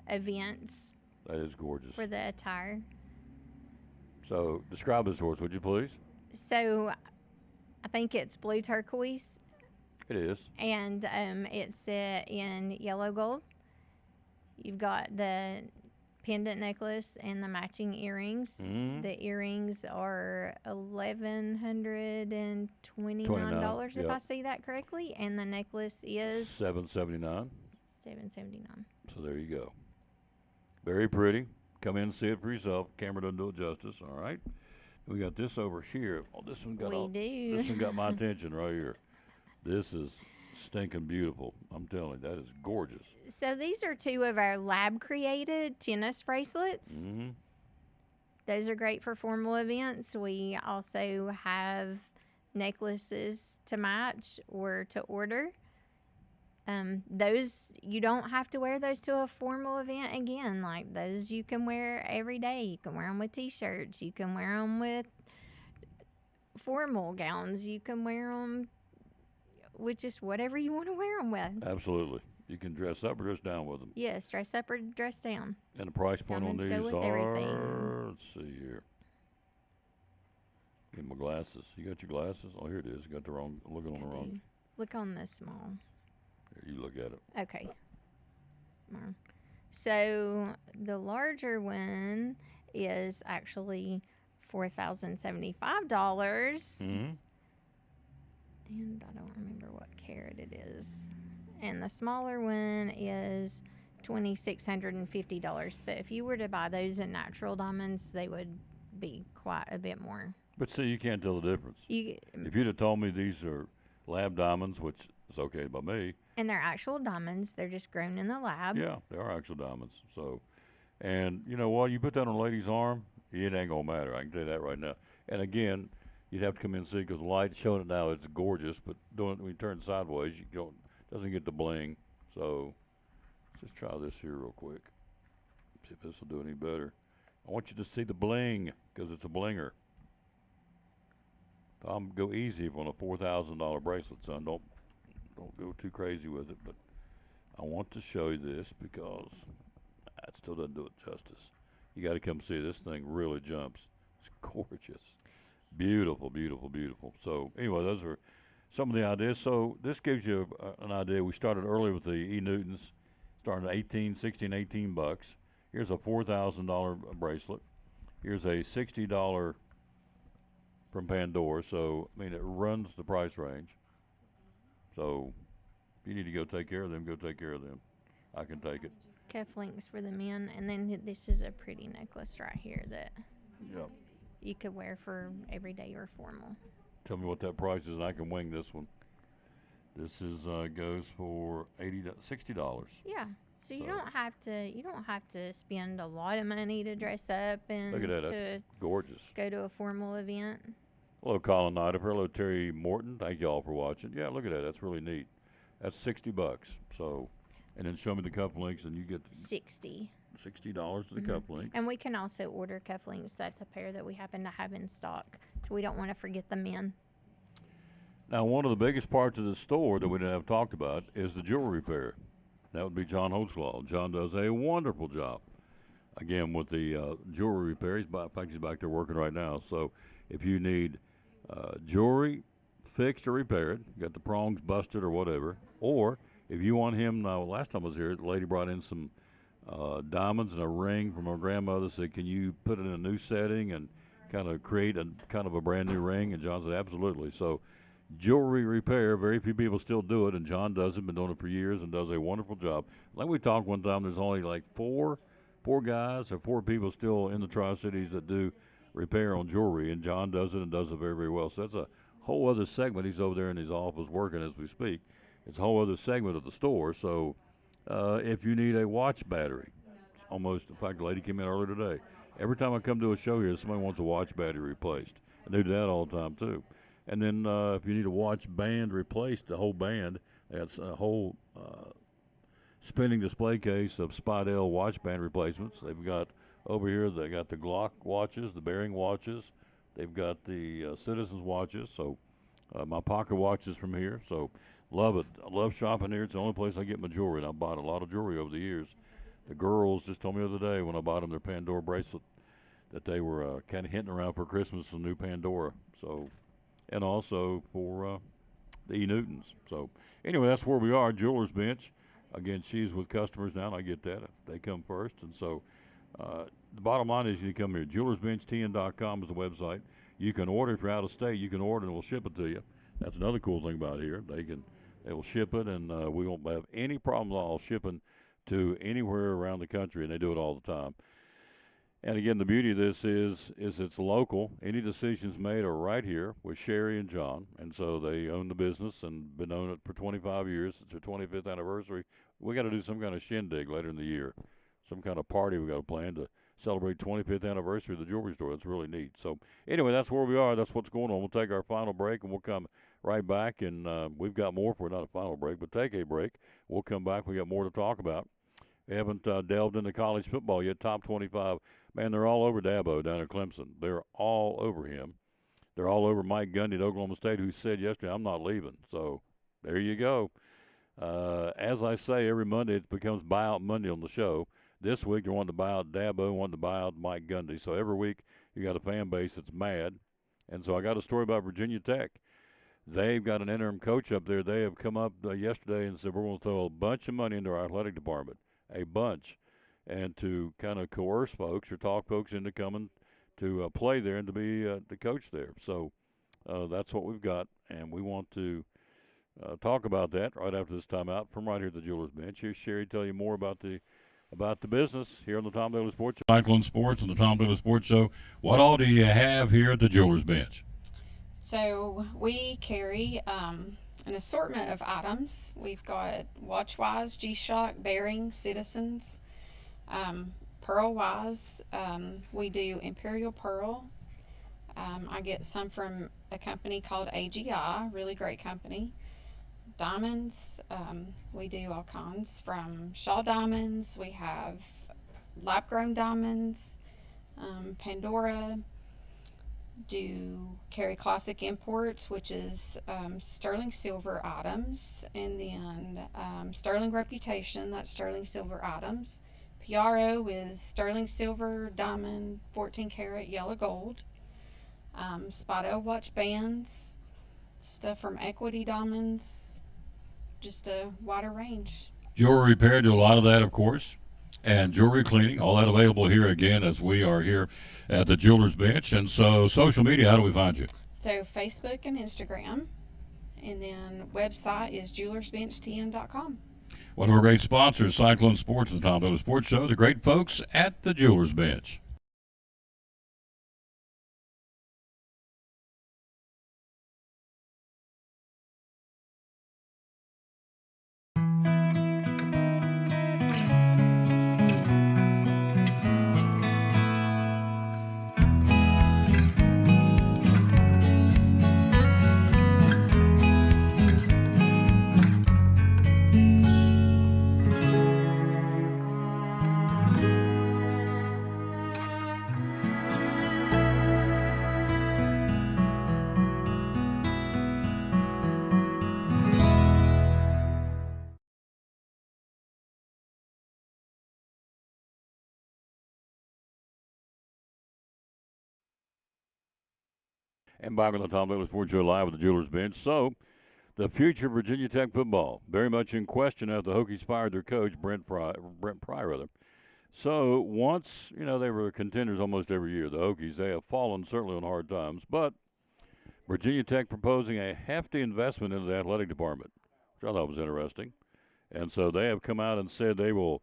events That is gorgeous. for the attire. So describe this for us, would you please? So, I think it's blue turquoise, It is. and it's set in yellow gold. You've got the pendant necklace and the matching earrings. The earrings are $1,129 if I yep. see that correctly, and the necklace is $779. $779. So there you go. Very pretty. Come in and see it for yourself. Camera doesn't do it justice. All right. We got this over here. Oh, this one got This one got my attention right here. This is stinking beautiful. I'm telling you, that is gorgeous. So these are two of our lab created tennis bracelets. Those are great for formal events. We also have necklaces to match or to order. Those, you don't have to wear those to a formal event again. Like those you can wear every day. You can wear them with t-shirts. You can wear them with formal gowns. You can wear them with just whatever you want to wear them with. Absolutely. You can dress up or dress down with them. Yes, dress up or dress down. And the price point Diamonds on go these with are, everything. let's see here. Get my glasses. You got your glasses? Oh, here it is. You got the wrong, looking on the wrong. Look on the small. Here, you look at it. Okay. So the larger one is actually $4,075. And I don't remember what carat it is. And the smaller one is $2,650. But if you were to buy those in natural diamonds, they would be quite a bit more. But see, you can't tell the difference. You, If you'd have told me these are lab diamonds, which is okay by me. and they're actual diamonds. They're just grown in the lab. Yeah, they are actual diamonds. So, and you know what? You put that on a lady's arm, it ain't gonna matter. I can tell you that right now. And again, you'd have to come in and see because the light's showing it now. It's gorgeous, but when you turn sideways, you don't doesn't get the bling. So, let's just try this here real quick. See if this will do any better. I want you to see the bling because it's a blinger. Go easy on a $4,000 bracelet, son. Don't go too crazy with it. But I want to show you this because that still doesn't do it justice. You got to come see it. This thing really jumps. It's gorgeous, beautiful, beautiful, beautiful. So anyway, those are some of the ideas. So this gives you an idea. We started early with the E Newtons, starting at $18 Here's a $4,000 bracelet. Here's a $60 from Pandora. So I mean, it runs the price range. So if you need to go take care of them, go take care of them. I can take it. Cufflinks for the men, and then this is a pretty necklace right here that you could wear for everyday or formal. Tell me what that price is, and I can wing this one. This is goes for $60. Yeah, so you don't have to spend a lot of money to dress up and Look at that, to that's gorgeous. go to a formal event. Hello, Colin Knight. Hello, Terry Morton. Thank you all for watching. Yeah, look at that. That's really neat. That's $60. So, and then show me the cufflinks, and you get $60 for the cufflinks. And we can also order cufflinks. That's a pair that we happen to have in stock, so we don't want to forget the men. Now, one of the biggest parts of the store that we didn't have talked about is the jewelry repair. That would be John Holtzclaw. John does a wonderful job. Again, with the jewelry repair, in fact, he's back there working right now. So, if you need jewelry fixed or repaired, you got the prongs busted or whatever, or if you want him, last time I was here, the lady brought in some diamonds and a ring from her grandmother, said, can you put it in a new setting and kind of create a kind of a brand new ring? And John said, absolutely. So jewelry repair, very few people still do it, and John does it, been doing it for years and does a wonderful job. Like we talked one time, there's only like four guys or four people still in the Tri-Cities that do repair on jewelry, and John does it and does it very, very well. So that's a whole other segment. He's over there in his office working as we speak. It's a whole other segment of the store. So if you need a watch battery, almost, in fact, a lady came in earlier today. Every time I come to a show here, somebody wants a watch battery replaced. I do that all the time, too. And then if you need a watch band replaced, the whole band, that's a whole spinning display case of Speidel watch band replacements. They've got over here, they got the Glock watches, the Bearing watches. They've got the Citizens watches. So my pocket watches from here. So love it. I love shopping here. It's the only place I get my jewelry. And I've bought a lot of jewelry over the years. The girls just told me the other day when I bought them their Pandora bracelet that they were kind of hinting around for Christmas a new Pandora. So, and also for the E Newtons. So anyway, that's where we are. Jeweler's Bench. Again, she's with customers now, and I get that. They come first. And so the bottom line is you come here. JewelersBenchTN.com is the website. You can order if you're out of state. You can order and we'll ship it to you. That's another cool thing about here. They will ship it, and we won't have any problem at all shipping to anywhere around the country, and they do it all the time. And again, the beauty of this is it's local. Any decisions made are right here with Sherry and John, and so they own the business and been owning it for 25 years. It's their 25th anniversary. We got to do some kind of shindig later in the year, some kind of party we got to plan to celebrate 25th anniversary of the jewelry store. That's really neat. So anyway, that's where we are. That's what's going on. We'll take our final break, and we'll come right back, and we've got more for not a final break, but take a break. We'll come back. We got more to talk about. We haven't delved into college football yet. Top 25. Man, they're all over Dabo down at Clemson. They're all over him. They're all over Mike Gundy at Oklahoma State, who said yesterday, I'm not leaving. So there you go. As I say, every Monday it becomes buyout Monday on the show. This week they're wanting to buy out Dabo, wanting to buy out Mike Gundy. So every week you got a fan base that's mad. And so I got a story about Virginia Tech. They've got an interim coach up there. They have come up yesterday and said, we're going to throw a bunch of money into our athletic department, a bunch, and to kind of coerce folks or talk folks into coming to play there and to be the coach there. So that's what we've got, and we want to talk about that right after this timeout from right here at the Jeweler's Bench. Here's Sherry tell you more about the business here on the Tom Daly Sports Show. Cyclone Sports and the Tom Daly Sports Show. What all do you have here at the Jeweler's Bench? So we carry an assortment of items. We've got Watchwise, G-Shock, Bearing, Citizens, Pearl-Wise. We do Imperial Pearl. I get some from a company called AGI, really great company. Diamonds, we do all kinds from Shaw Diamonds. We have lab-grown diamonds, Pandora. carry classic imports, which is sterling silver items, and then sterling reputation, that's sterling silver items. PRO is sterling silver, diamond, 14 karat yellow gold. Spotto watch bands, stuff from Equity Diamonds, just a wider range. Jewelry repair, do a lot of that, of course, and jewelry cleaning, all that available here again as we are here at the Jeweler's Bench. And so social media, how do we find you? So Facebook and Instagram, and then website is jewelersbenchtn.com. One of our great sponsors, Cyclone Sports, the Tom Miller Sports Show, the great folks at the Jeweler's Bench. And back on the Tom Miller Sports Show live with the Jeweler's Bench. So, the future of Virginia Tech football, very much in question after the Hokies fired their coach, Brent Pry. So, once, they were contenders almost every year, the Hokies, they have fallen certainly on hard times. But Virginia Tech proposing a hefty investment into the athletic department, which I thought was interesting. And so they have come out and said they will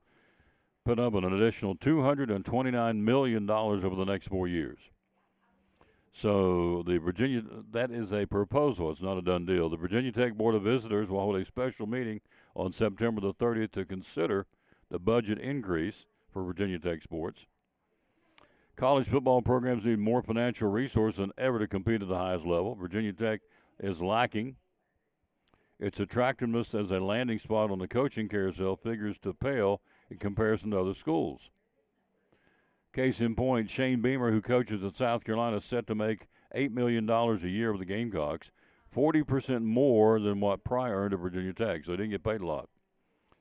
put up an additional $229 million over the next 4 years. So that is a proposal. It's not a done deal. The Virginia Tech Board of Visitors will hold a special meeting on September the 30th to consider the budget increase for Virginia Tech sports. College football programs need more financial resources than ever to compete at the highest level. Virginia Tech is lacking. Its attractiveness as a landing spot on the coaching carousel figures to pale in comparison to other schools. Case in point, Shane Beamer, who coaches at South Carolina, is set to make $8 million a year with the Gamecocks, 40% more than what Pry earned at Virginia Tech, so he didn't get paid a lot.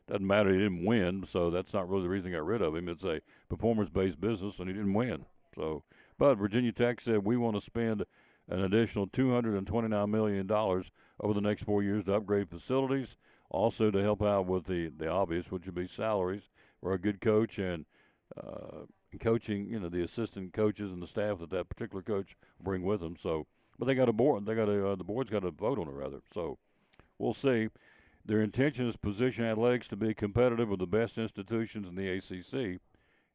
Doesn't matter, he didn't win, so that's not really the reason they got rid of him. It's a performance-based business, and he didn't win. But Virginia Tech said, we want to spend an additional $229 million over the next 4 years to upgrade facilities, also to help out with the obvious, which would be salaries for a good coach and coaching, the assistant coaches and the staff that particular coach bring with them. So, but they got a board. The board's got to vote on it, rather. So, we'll see. Their intention is to position athletics to be competitive with the best institutions in the ACC,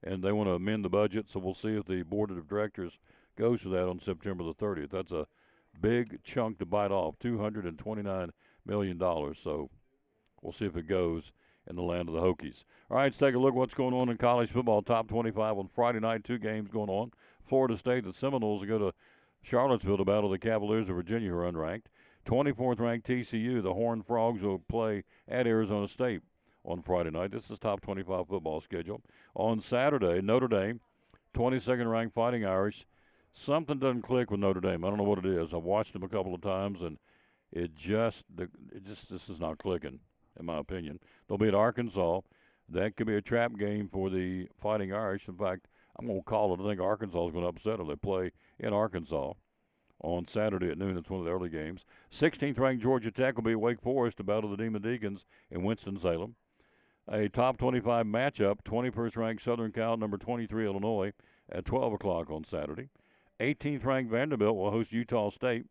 and they want to amend the budget. So, we'll see if the board of directors goes to that on September the 30th. That's a big chunk to bite off, $229 million. So, we'll see if it goes in the land of the Hokies. All right, let's take a look at what's going on in college football. Top 25 on Friday night, 2 games going on. Florida State, the Seminoles will go to Charlottesville to battle the Cavaliers of Virginia, who are unranked. 24th ranked TCU, the Horned Frogs, will play at Arizona State on Friday night. This is top 25 football schedule. On Saturday, Notre Dame, 22nd ranked Fighting Irish. Something doesn't click with Notre Dame. I don't know what it is. I've watched them a couple of times, and this is not clicking, in my opinion. They'll be at Arkansas. That could be a trap game for the Fighting Irish. In fact, I'm going to call it. I think Arkansas is going to upset them. They play in Arkansas on Saturday at noon. It's one of the early games. 16th ranked Georgia Tech will be at Wake Forest to battle the Demon Deacons in Winston-Salem. A top 25 matchup, 21st ranked Southern Cal, number 23 Illinois, at 12 o'clock on Saturday. 18th ranked Vanderbilt will host Utah State.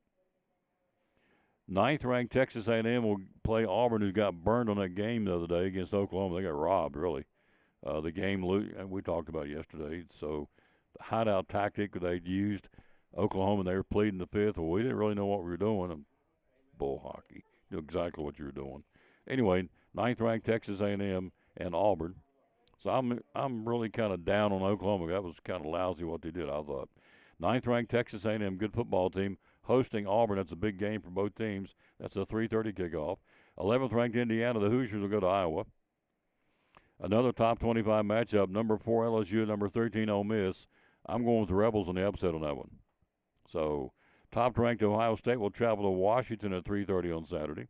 9th ranked Texas A&M will play Auburn, who's got burned on that game the other day against Oklahoma. They got robbed, really. The game we talked about yesterday. So the hideout tactic they used, Oklahoma, they were pleading the fifth. Well, we didn't really know what we were doing. Bull hockey. You know exactly what you were doing. Anyway, 9th ranked Texas A&M and Auburn. So I'm really kind of down on Oklahoma. That was kind of lousy what they did, I thought. 9th ranked Texas A&M, good football team, hosting Auburn. That's a big game for both teams. That's a 3:30 kickoff. 11th ranked Indiana, the Hoosiers will go to Iowa. Another top 25 matchup, number 4 LSU, number 13 Ole Miss. I'm going with the Rebels on the upset on that one. So, top-ranked Ohio State will travel to Washington at 3:30 on Saturday.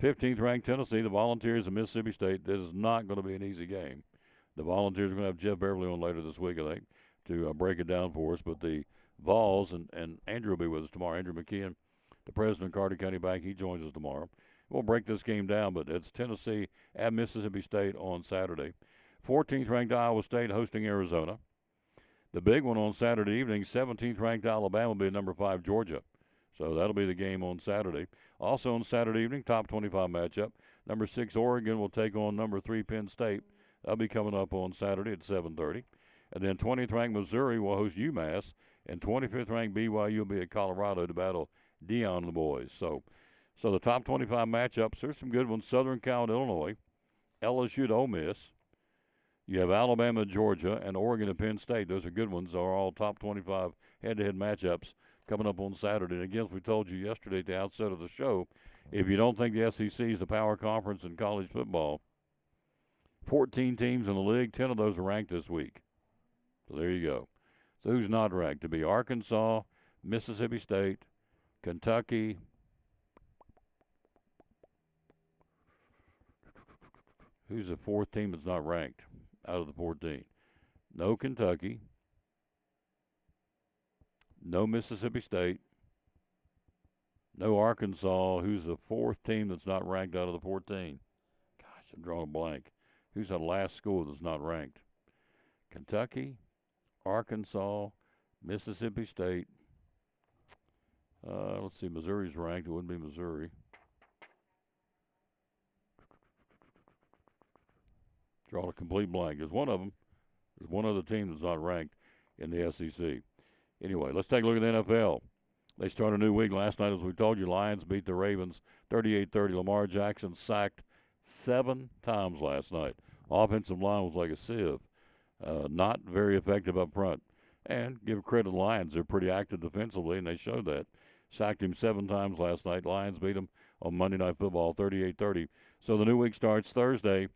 15th-ranked Tennessee, the Volunteers, and Mississippi State. This is not going to be an easy game. The Volunteers are going to have Jeff Beverly on later this week, I think, to break it down for us. But the Vols, and Andrew will be with us tomorrow. Andrew McKeon, the president of Carter County Bank, he joins us tomorrow. We'll break this game down, but it's Tennessee at Mississippi State on Saturday. 14th-ranked Iowa State hosting Arizona. The big one on Saturday evening, 17th-ranked Alabama will be number 5 Georgia. So that'll be the game on Saturday. Also on Saturday evening, top 25 matchup. Number 6 Oregon will take on number 3 Penn State. That'll be coming up on Saturday at 7:30. And then 20th-ranked Missouri will host UMass. And 25th-ranked BYU will be at Colorado to battle Dion and the boys. So the top 25 matchups, there's some good ones. Southern Cal and Illinois, LSU to Ole Miss. You have Alabama, Georgia, and Oregon and Penn State. Those are good ones. They're all top 25 head-to-head matchups coming up on Saturday. And again, as we told you yesterday at the outset of the show, if you don't think the SEC is the power conference in college football, 14 teams in the league, 10 of those are ranked this week. So there you go. So who's not ranked? To be Arkansas, Mississippi State, Kentucky. Who's the 4th team that's not ranked out of the 14? No Kentucky. No Mississippi State. No Arkansas. Who's the 4th team that's not ranked out of the 14? Gosh, I'm drawing a blank. Who's the last school that's not ranked? Kentucky, Arkansas, Mississippi State. Let's see, Missouri's ranked. It wouldn't be Missouri. Draw a complete blank. There's one of them. There's one other team that's not ranked in the SEC. Anyway, let's take a look at the NFL. They start a new week. Last night, as we told you, Lions beat the Ravens 38-30. Lamar Jackson sacked 7 times last night. Offensive line was like a sieve. Not very effective up front. And give credit to the Lions. They're pretty active defensively, and they showed that. Sacked him 7 times last night. Lions beat him on Monday Night Football 38-30. So the new week starts Thursday.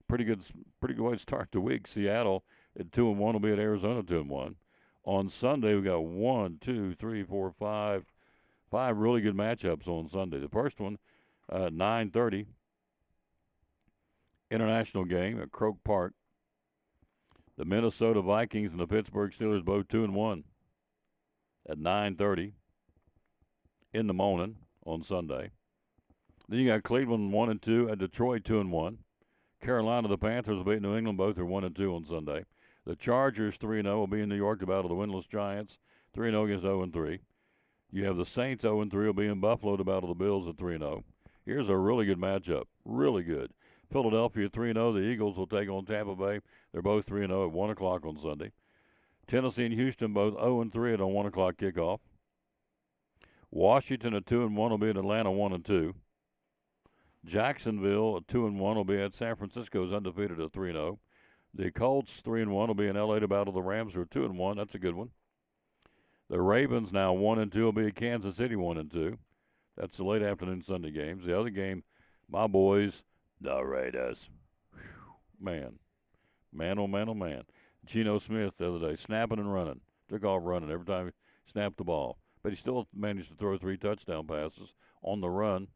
Pretty good way to start the week. Seattle at 2-1 will be at Arizona 2-1. On Sunday, we got 5 really good matchups on Sunday. The first one, 9:30, international game at Croke Park. The Minnesota Vikings and the Pittsburgh Steelers both 2-1 at 9:30 in the morning on Sunday. Then you got Cleveland 1-2 at Detroit 2-1. Carolina, the Panthers will beat New England. Both are 1-2 on Sunday. The Chargers 3-0 will be in New York to battle the winless Giants 3-0 against 0-3. You have the Saints 0-3 will be in Buffalo to battle the Bills at 3-0. Here's a really good matchup, really good. Philadelphia 3-0. The Eagles will take on Tampa Bay. They're both 3-0 at 1 o'clock on Sunday. Tennessee and Houston both 0-3 at a 1 o'clock kickoff. Washington at 2-1 will be in Atlanta 1-2. Jacksonville at 2-1 will be at San Francisco's undefeated at 3-0. The Colts 3-1 will be in LA to battle the Rams who are 2-1. That's a good one. The Ravens now 1-2 will be at Kansas City 1-2. That's the late afternoon Sunday games. The other game, my boys, the Raiders. Whew, man, oh man. Geno Smith the other day snapping and running. Took off running every time he snapped the ball. But he still managed to throw 3 touchdown passes on the run.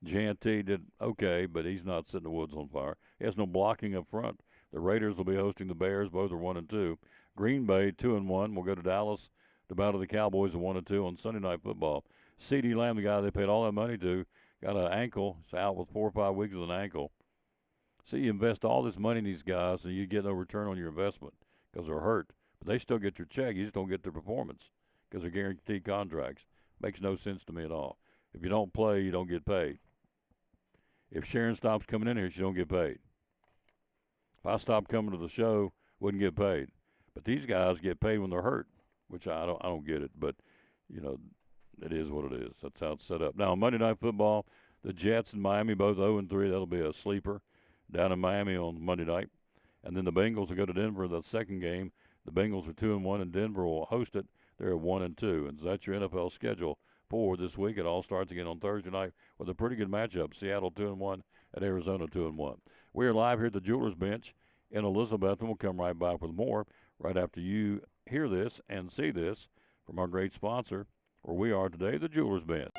J&T did okay, but he's not setting the woods on fire. He has no blocking up front. The Raiders will be hosting the Bears. Both are 1-2. Green Bay 2-1 will go to Dallas to battle the Cowboys at 1-2 on Sunday Night Football. CeeDee Lamb, the guy they paid all that money to, got an ankle. He's out with 4 or 5 weeks with an ankle. So you invest all this money in these guys, and you get no return on your investment because they're hurt. But they still get your check. You just don't get their performance because they're guaranteed contracts. Makes no sense to me at all. If you don't play, you don't get paid. If Sharon stops coming in here, she don't get paid. If I stopped coming to the show, wouldn't get paid. But these guys get paid when they're hurt, which I don't get it. But, you know, it is what it is. That's how it's set up. Now, Monday Night Football, the Jets and Miami both 0-3. That'll be a sleeper down in Miami on Monday night. And then the Bengals will go to Denver the second game. The Bengals are 2-1, and Denver will host it. They're at 1-2. And so that's your NFL schedule for this week. It all starts again on Thursday night with a pretty good matchup. Seattle 2-1 at Arizona 2-1. We are live here at the Jewelers Bench in Elizabethton. We'll come right back with more right after you hear this and see this from our great sponsor, where we are today, the Jewelers Bench.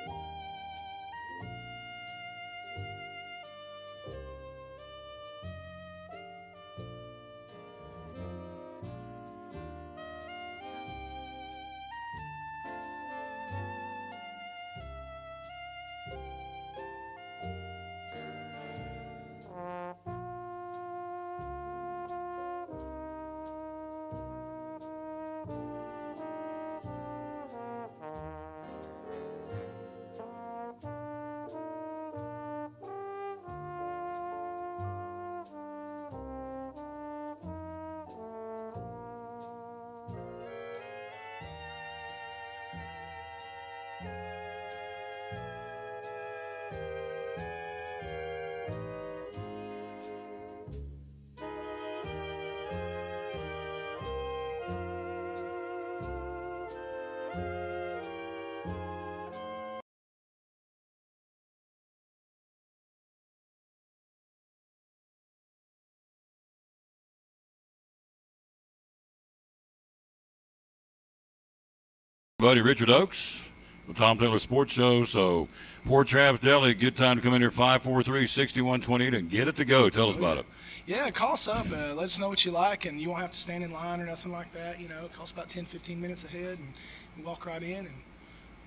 Buddy Richard Oakes, the Tom Taylor Sports Show. So, Port Travis Deli, good time to come in here, 543-6128, and get it to go. Tell us about it. Yeah, call us up. Let us know what you like, and you won't have to stand in line or nothing like that. You know, call us about 10, 15 minutes ahead, and you walk right in, and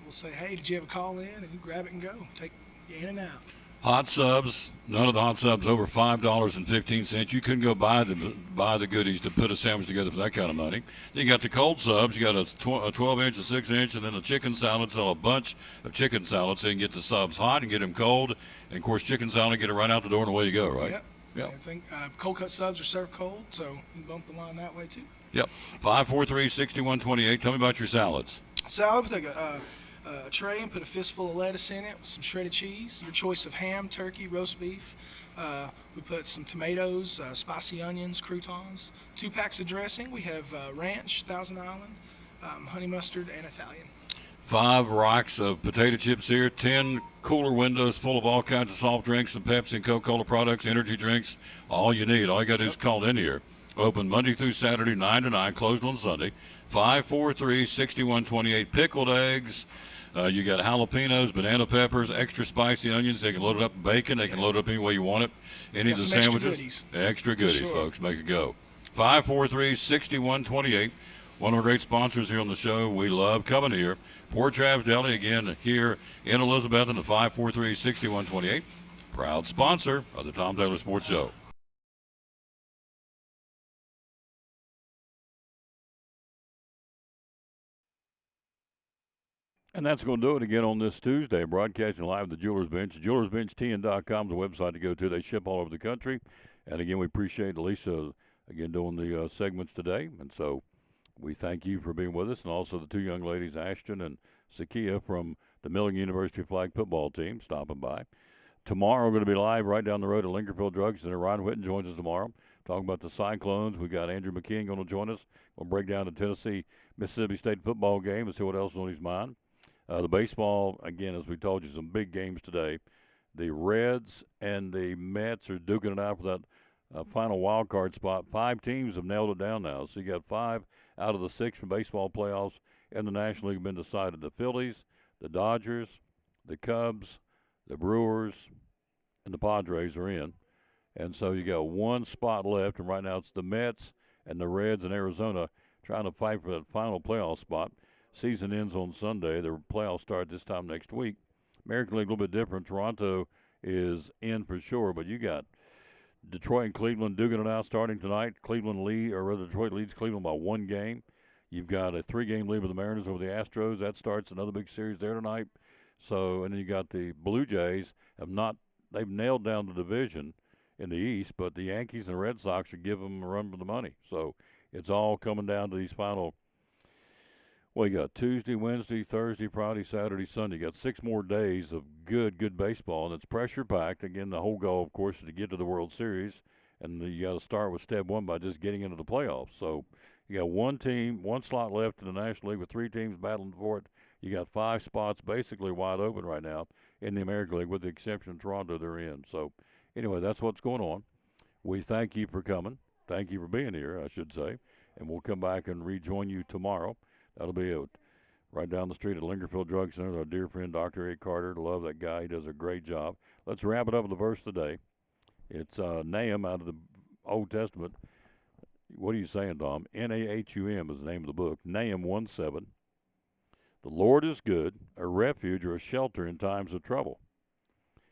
we'll say, hey, did you have a call in? And you grab it and go. Take you in and out. Hot subs, none of the hot subs over $5.15. You couldn't go buy the goodies to put a sandwich together for that kind of money. Then you got the cold subs. You got a 12-inch, a 6-inch, and then a chicken salad. Sell a bunch of chicken salads so you can get the subs hot and get them cold. And, of course, chicken salad, get it right out the door and away you go, right? Yep. Yep. I think cold cut subs are served cold, so you can bump the line that way too. Yep. 543-6128. Tell me about your salads. Salad, we take a tray and put a fistful of lettuce in it with some shredded cheese, your choice of ham, turkey, roast beef. We put some tomatoes, spicy onions, croutons, 2 packs of dressing. We have ranch, Thousand Island, honey mustard, and Italian. 5 racks of potato chips here, 10 cooler windows full of all kinds of soft drinks and Pepsi and Coca-Cola products, energy drinks, all you need. All you got to do is call in here. Open Monday through Saturday, 9 to 9, closed on Sunday. 543-6128. Pickled eggs. You got jalapenos, banana peppers, extra spicy onions. They can load it up with bacon. They can load it up any way you want it. Any of the sandwiches. Extra goodies, sure. Folks. Make it go. 543-6128. One of our great sponsors here on the show. We love coming here. Port Travis Deli, again, here in Elizabethton at 543-6128. Proud sponsor of the Tom Taylor Sports Show. And that's going to do it again on this Tuesday, broadcasting live at the Jewelers Bench. JewelersBenchTN.com is the website to go to. They ship all over the country. And, again, we appreciate Lisa, again, doing the segments today. And so we thank you for being with us, and also the 2 young ladies, Ashton and Sakia, from the Milling University flag football team, stopping by. Tomorrow we're going to be live right down the road at Lincolnfield Drug Center. Ryan Whitten joins us tomorrow, talking about the Cyclones. We got Andrew McKeon going to join us. We'll break down the Tennessee-Mississippi State football game and see what else is on his mind. The baseball, again, as we told you, some big games today. The Reds and the Mets are duking it out for that final wild card spot. 5 teams have nailed it down now. So you got 5 out of the 6 from baseball playoffs in the National League have been decided. The Phillies, the Dodgers, the Cubs, the Brewers, and the Padres are in. And so you got 1 spot left, and right now it's the Mets and the Reds in Arizona trying to fight for that final playoff spot. Season ends on Sunday. The playoffs start this time next week. American League a little bit different. Toronto is in for sure, but you got Detroit and Cleveland duking it out starting tonight. Detroit leads Cleveland by 1 game. You've got a 3-game lead with the Mariners over the Astros. That starts another big series there tonight. So, and then you got the Blue Jays they've nailed down the division in the East, but the Yankees and the Red Sox are giving them a run for the money. So it's all coming down to these final. Well, you got Tuesday, Wednesday, Thursday, Friday, Saturday, Sunday. You got 6 more days of good baseball, and it's pressure-packed. Again, the whole goal, of course, is to get to the World Series, and you got to start with step 1 by just getting into the playoffs. So you got 1 slot left in the National League with 3 teams battling for it. You got 5 spots basically wide open right now in the American League, with the exception of Toronto they're in. So anyway, that's what's going on. We thank you for coming. Thank you for being here, I should say, and we'll come back and rejoin you tomorrow. That'll be right down the street at Lingerfield Drug Center. Our dear friend Dr. Eric Carter. Love that guy. He does a great job. Let's wrap it up with the verse today. It's Nahum out of the Old Testament. What are you saying, Tom? Nahum is the name of the book. Nahum 1:7. The Lord is good, a refuge or a shelter in times of trouble.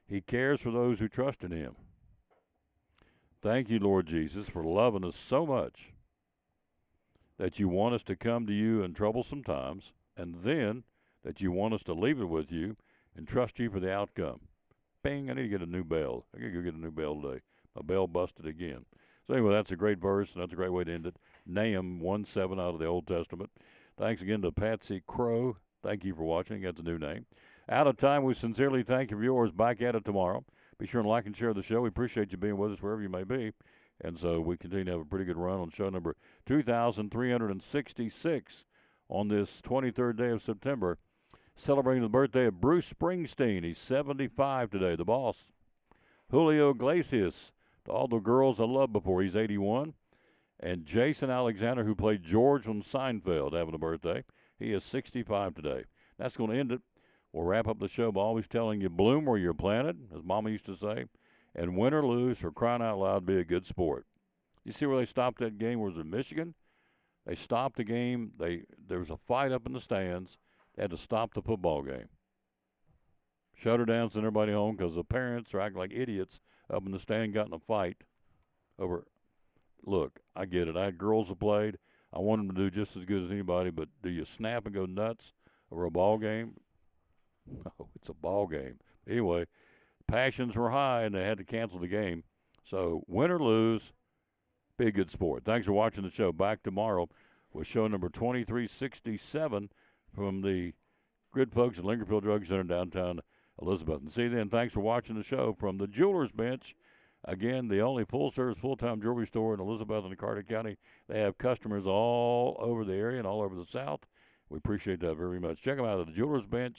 He cares for those who trust in him. Thank you, Lord Jesus, for loving us so much that you want us to come to you in troublesome times, and then that you want us to leave it with you and trust you for the outcome. Bing, I need to get a new bell. I got to go get a new bell today. My bell busted again. So anyway, that's a great verse, and that's a great way to end it. Nahum 1:7 out of the Old Testament. Thanks again to Patsy Crow. Thank you for watching. That's a new name. Out of time, we sincerely thank you for yours. Back at it tomorrow. Be sure and like and share the show. We appreciate you being with us wherever you may be. And so we continue to have a pretty good run on show number 2,366 on this 23rd day of September, celebrating the birthday of Bruce Springsteen. He's 75 today, the boss. Julio Iglesias, to all the girls I loved before, he's 81. And Jason Alexander, who played George on Seinfeld, having a birthday. He is 65 today. That's going to end it. We'll wrap up the show by always telling you, bloom where you're planted, as Mama used to say, and win or lose, for crying out loud, be a good sport. You see where they stopped that game? Was in Michigan? They stopped the game. There was a fight up in the stands. They had to stop the football game. Shut her down, send everybody home because the parents are acting like idiots up in the stand, got in a fight over. Look, I get it. I had girls that played. I want them to do just as good as anybody, but do you snap and go nuts over a ball game? No, it's a ball game. Anyway, passions were high, and they had to cancel the game. So win or lose, be a good sport. Thanks for watching the show. Back tomorrow with show number 2367 from the good folks at Lingerfield Drug Center downtown Elizabethton. See you then. Thanks for watching the show from the Jeweler's Bench. Again, the only full-service, full-time jewelry store in Elizabethton and Carter County. They have customers all over the area and all over the South. We appreciate that very much. Check them out at the Jeweler's Bench.